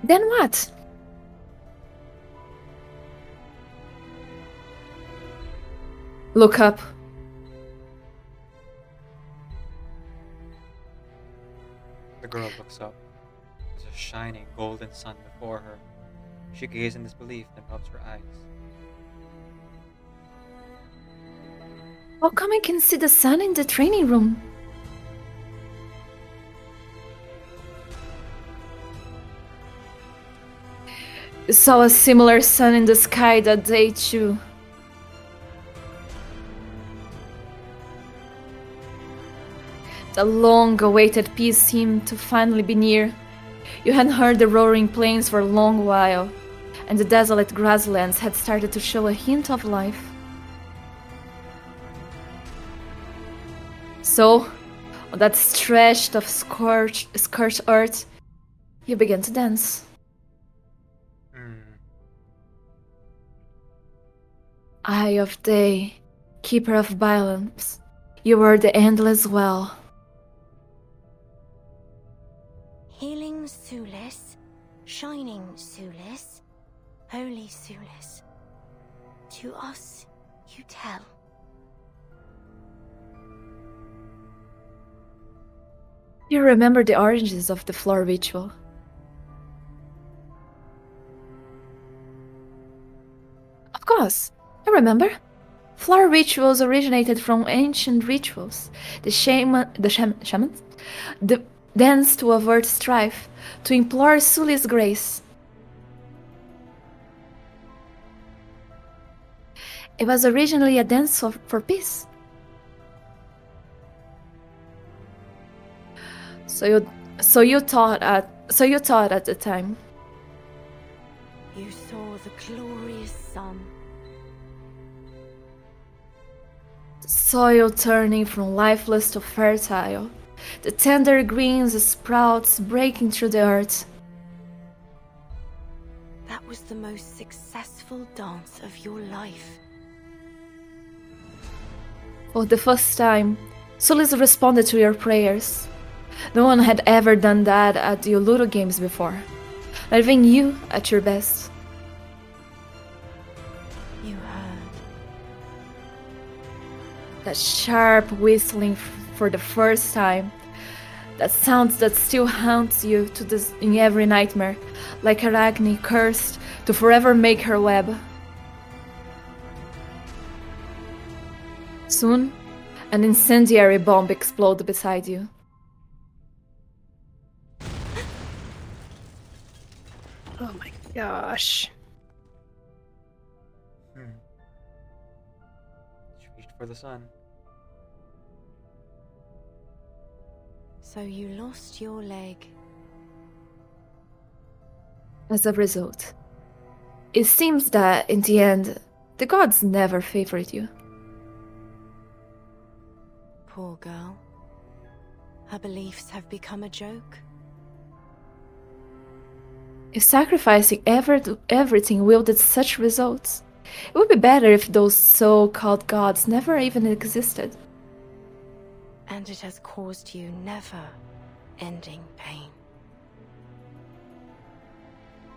Then what? Look up. The girl looks up. There's a shining golden sun before her. She gazes in disbelief, then rubs her eyes. How come I can see the sun in the training room? You saw a similar sun in the sky that day too. The long-awaited peace seemed to finally be near. You hadn't heard the roaring plains for a long while, and the desolate grasslands had started to show a hint of life. So, on that stretch of scorched earth, you began to dance. Eye of day, keeper of balance, you were the endless well. Healing Sulis, shining Sulis, holy Sulis. To us, you tell. You remember the origins of the floor ritual? Of course, I remember. Floor rituals originated from ancient rituals. The shamans, the dance to avert strife, to implore Suli's grace. It was originally a dance for peace. So you thought at the time. You saw the glorious sun. The soil turning from lifeless to fertile. The tender greens sprouts breaking through the earth. That was the most successful dance of your life. For the first time, Sulis responded to your prayers. No one had ever done that at the Willow games before. leaving you at your best. You heard. That sharp whistling for the first time. That sound that still haunts you to this in every nightmare, like Arachne cursed to forever make her web. Soon, an incendiary bomb exploded beside you. Oh my gosh. She reached for the sun. So you lost your leg. As a result, it seems that in the end, the gods never favored you. Poor girl. Her beliefs have become a joke. If sacrificing everything wielded such results, it would be better if those so-called gods never even existed. And it has caused you never-ending pain.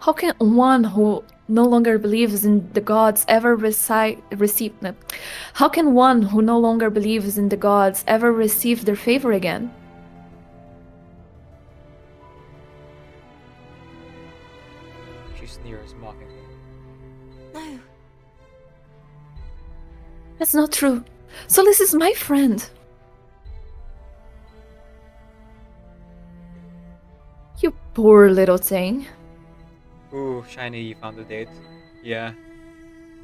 How can one who no longer believes in the gods ever How can one who no longer believes in the gods ever receive their favor again? She sneers mockingly. No, That's not true. Solis is my friend. You poor little thing. Ooh, Shiny, you found the date. Yeah.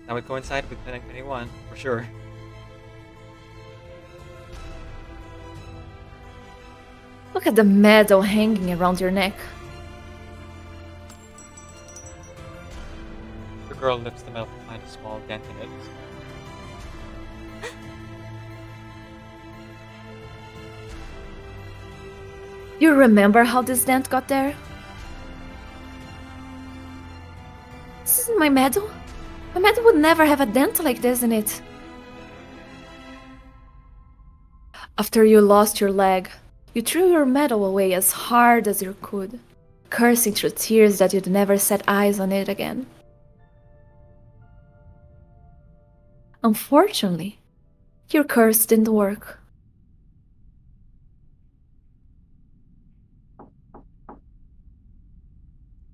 That would coincide with 2021, for sure. Look at the medal hanging around your neck. The girl lifts the medal to find a small dent in it. You remember how this dent got there? This isn't my medal. My medal would never have a dent like this in it. After you lost your leg, you threw your medal away as hard as you could, cursing through tears that you'd never set eyes on it again. Unfortunately, your curse didn't work.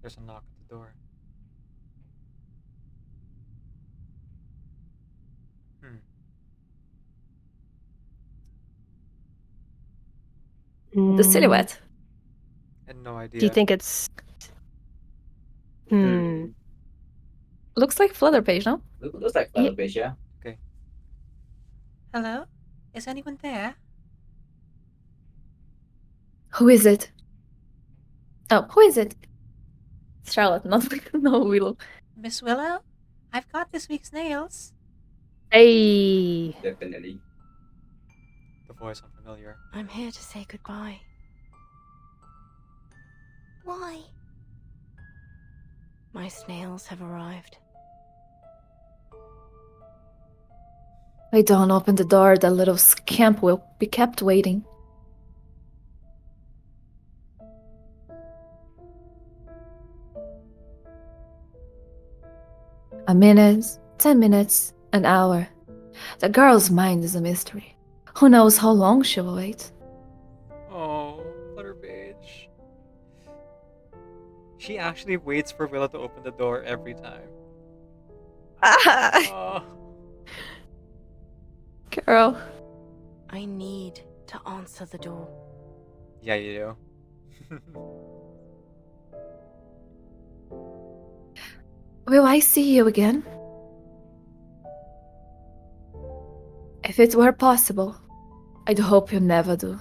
There's a knock at the door. The silhouette. I had no idea. Do you think it's... Looks like Flutterpage, no? Looks like Flutterpage, yeah. Okay. Hello? Is anyone there? Who is it? Oh, who is it? Charlotte, not no Willow. Miss Willow? I've got this week's nails. Hey. Definitely. The voice unfamiliar. I'm here to say goodbye. Why? My snails have arrived. I don't open the door, that little scamp will be kept waiting. A minute, 10 minutes, an hour. The girl's mind is a mystery. Who knows how long she will wait? Oh, Flutterpage. She actually waits for Willow to open the door every time. Oh. Girl. I need to answer the door. Yeah, you do. Will I see you again? If it were possible, I'd hope you never do.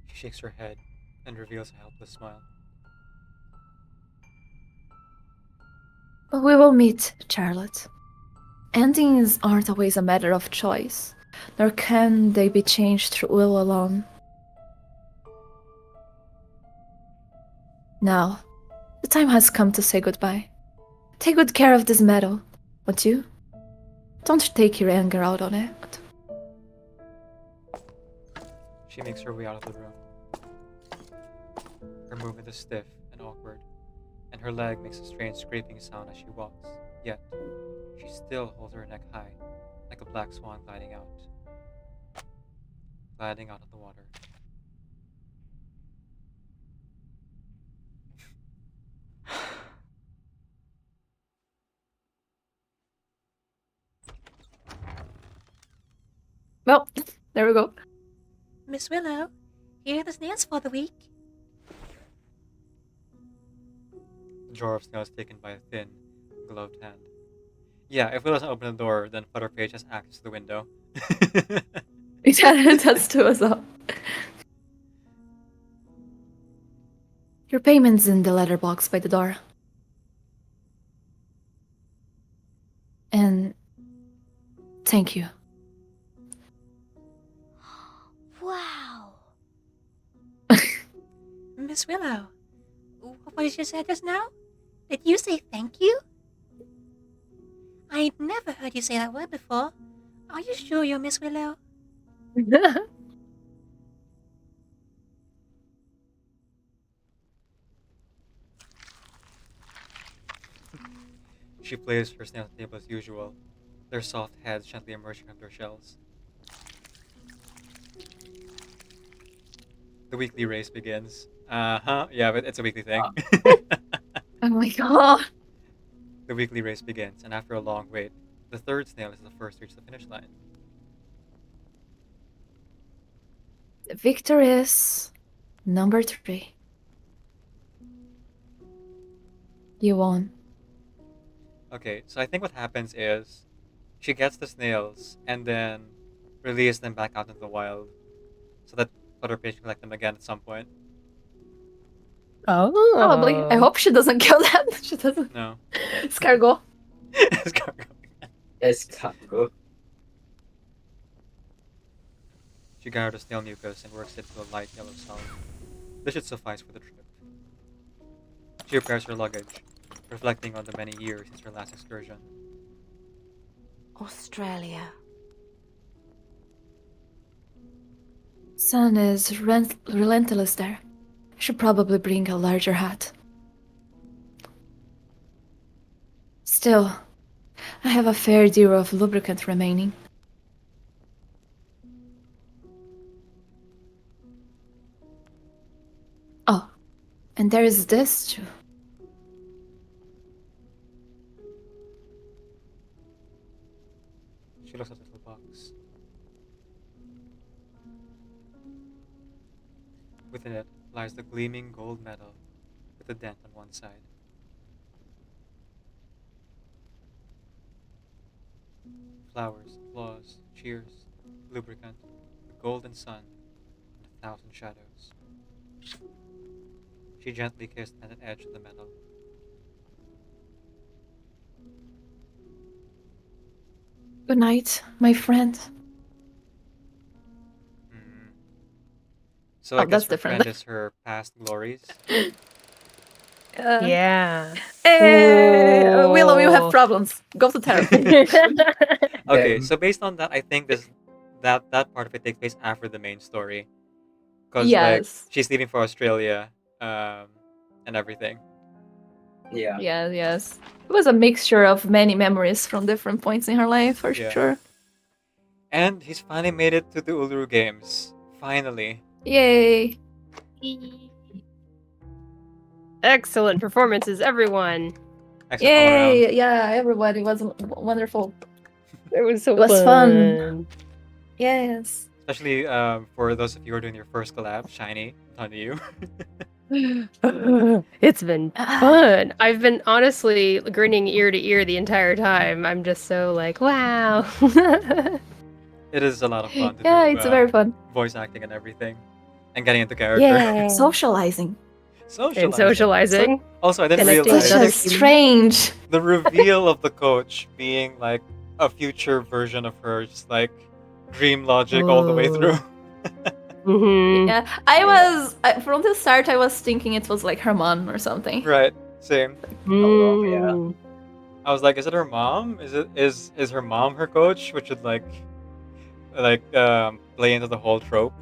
She shakes her head and reveals a helpless smile. But we will meet, Charlotte. Endings aren't always a matter of choice, nor can they be changed through will alone. Now, the time has come to say goodbye. Take good care of this medal, won't you? Don't take your anger out on it. She makes her way out of the room. Her movement is stiff and awkward, and her leg makes a strange scraping sound as she walks. Yet, she still holds her neck high, like a black swan gliding out of the water. Well, there we go. Miss Willow, here are the snails for the week. The drawer of snails taken by a thin, gloved hand. Yeah, if Willow doesn't open the door, then Flutterpage has access to the window. Yeah, that's true as well. Your payment's in the letterbox by the door. And thank you. Wow. Miss Willow, what did you say just now? Did you say thank you? I'd never heard you say that word before. Are you sure you're Miss Willow? She plays her snail table as usual, their soft heads gently emerging from their shells. The weekly race begins. Yeah, but it's a weekly thing. Oh my god. The weekly race begins, and after a long wait, the third snail is the first to reach the finish line. The victor is number 3. You won. Okay, so I think what happens is she gets the snails and then release them back out into the wild so that Flutterpage can collect them again at some point. Oh. Probably. I hope she doesn't kill them. She doesn't. No. Escargot. Escargot. She gathers snail mucus and works it to a light yellow solid. This should suffice for the trip. She prepares her luggage, reflecting on the many years since her last excursion. Australia. Sun is relentless there. I should probably bring a larger hat. Still, I have a fair deal of lubricant remaining. Oh, and there is this too. She looks at the little box. Within it lies the gleaming gold medal with a dent on one side. Flowers, applause, cheers, lubricant, the golden sun, and 1,000 shadows. She gently kissed at the edge of the medal. Good night, my friend. So I Oh, guess that's her different. friend is her past glories. Yeah. Hey, Willow, you have Oh. problems. Go to therapy. Okay, Damn. so based on that, I think that part of it takes place after the main story, because Yes. she's leaving for Australia, and everything. Yeah. Yes. It was a mixture of many memories from different points in her life, for Yeah. sure. And he's finally made it to the Uluru Games. Finally. Yay. Excellent performances, everyone. Excellent all around. Yay. Yeah, everybody was wonderful. It was so It was fun. Yes. Especially for those of you who are doing your first collab, Shiny, on to you. It's been fun. I've been honestly grinning ear to ear the entire time. I'm just so like, wow. It is a lot of fun to Yeah, do it's very fun. voice acting and everything, and getting into character. Yeah. Socializing. And socializing. Also, I didn't Connecting with Such other a realize humans. strange. the reveal of the coach being like a future version of her, just like dream logic all the way through. Mm-hmm. Yeah, from the start I was thinking it was like her mom or something. Right, same. Mm. I was like, is it her mom? Is her mom her coach? Which would like play into the whole trope.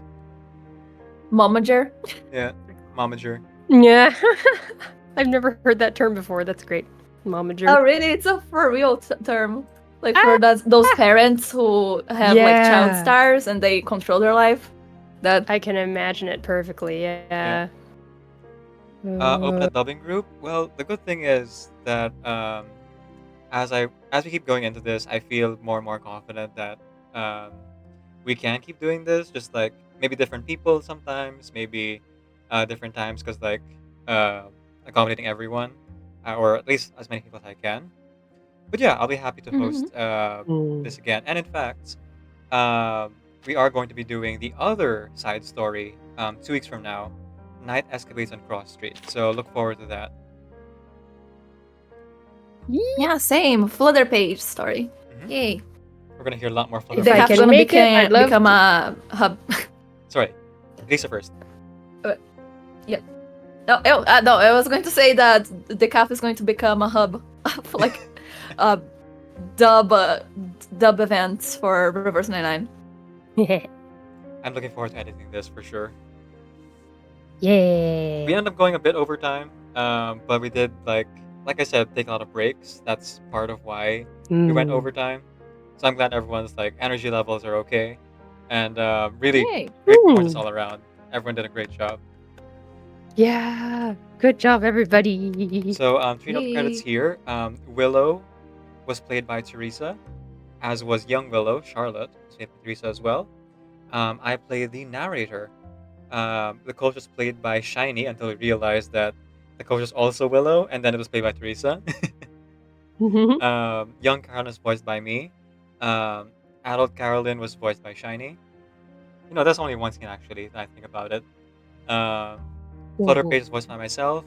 Momager. Yeah, momager. Yeah. I've never heard that term before. That's great. Momager. Oh, really? It's a for real term. Like for those parents who have like child Yeah. stars and they control their life. That I can imagine it perfectly. Yeah. Open a dubbing group. Well, the good thing is that as we keep going into this, I feel more and more confident that we can keep doing this. Just like maybe different people sometimes, maybe different times, because like accommodating everyone, or at least as many people as I can. But yeah, I'll be happy to host this again. And in fact, we are going to be doing the other side story 2 weeks from now. Night escapades on Cross Street. So look forward to that. yeah, same Flutterpage story. Mhm. Yay! We're gonna hear a lot more If Flutter. I That's can gonna make it, I'd love become a hub. Sorry, Lisa first. No, I was going to say that the CAF is going to become a hub for like dub events for Reverse 99. I'm looking forward to editing this for sure. Yeah. We ended up going a bit over time, but we did like I said, take a lot of breaks. That's part of why we went overtime. So I'm glad everyone's like energy levels are okay, and really Yay. great performance all around. Everyone did a great job. Yeah. Good job, everybody. So 3 note credits Yay. here. Willow was played by Teresa, as was young Willow, Charlotte, was played by Teresa as well. I played the narrator. The coach was played by Shiny until we realized that the coach was also Willow, and then it was played by Teresa. Young Carolyn was voiced by me. Adult Carolyn was voiced by Shiny. You know, that's only one scene actually, that I think about it. Flutterpage was voiced by myself.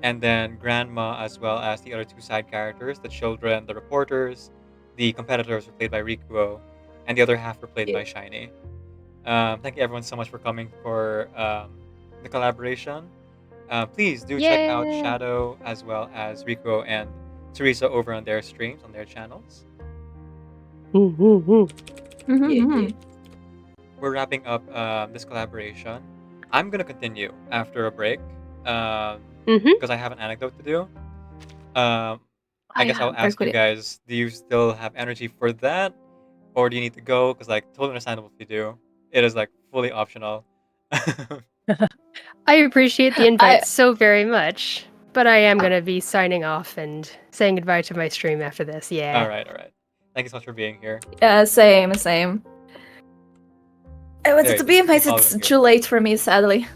And then Grandma, as well as the other 2 side characters, the children, the reporters, the competitors were played by Rikuo, and the other half were played by Shiny. Thank you everyone so much for coming for the collaboration. Please do check out Yay. Shadow as well as Rikuo and Teresa over on their streams, on their channels. Mhm. We're wrapping up this collaboration. I'm gonna continue after a break because I have an anecdote to do. I guess I'll ask you guys: do you still have energy for that, or do you need to go? Because like, totally understandable if you do. It is like fully optional. I appreciate the invite so very much, but I am going to be signing off and saying goodbye to my stream after this. Yeah. All right. Thank you so much for being here. Yeah, same. I wanted There, to be, but all it's good. too late for me, sadly.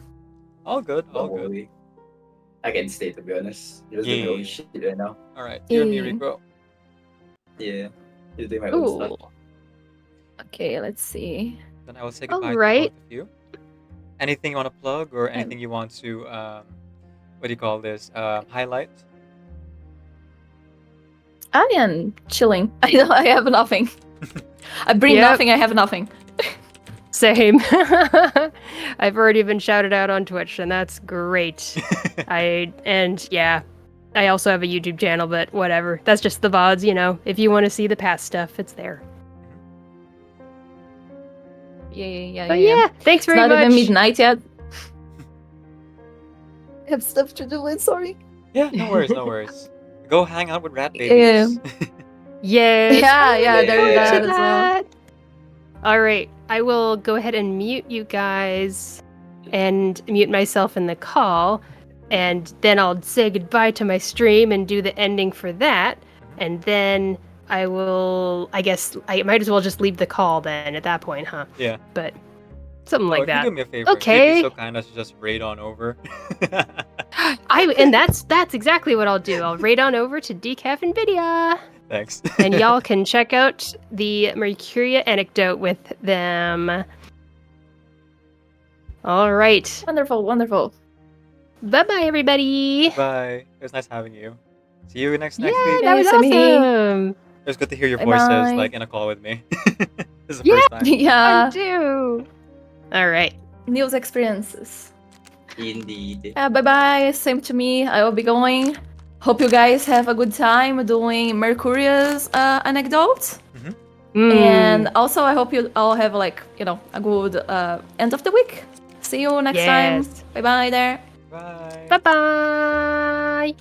All good. Don't worry. I can stay, to be honest. Just doing my own shit right now. All right. You and me, Yeah. Rico. Yeah. Just doing my own Ooh. stuff. Okay, let's see. Then I will say goodbye to right. both of you. Anything you want to plug or anything you want to, what do you call this, highlight? I am chilling. I have nothing. I bring Yep. nothing, I have nothing. Same. I've already been shouted out on Twitch, and that's great. I also have a YouTube channel, but whatever. That's just the VODs, you know. If you want to see the past stuff, it's there. Yeah. But yeah, thanks very It's not much. even midnight yet. I have stuff to do, I'm sorry. Yeah, no worries. Go hang out with rat babies. Yes. Yeah, Look there's forward that to as well. that. All right, I will go ahead and mute you guys and mute myself in the call, and then I'll say goodbye to my stream and do the ending for that, and then I guess I might as well just leave the call then at that point, huh? Yeah. But something like If you that. do me a favor, Okay. you'd be so kind as to just raid on over. And that's exactly what I'll do. I'll raid on over to Decaf Nvidia. Thanks. And y'all can check out the Mercuria anecdote with them. All right. Wonderful. Bye-bye, everybody. Bye. It was nice having you. See you next Yeah, week. that was Same here. awesome. It was good to hear your Bye-bye. voices like in a call with me. This is the first time. Yeah, I do. All right. news experiences. Indeed. Bye-bye, same to me. I will be going. Hope you guys have a good time doing Mercuria's anecdote. And also, I hope you all have a good end of the week. See you next time. Yes. Bye-bye there. Bye. Bye bye.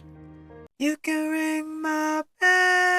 You can ring my bell.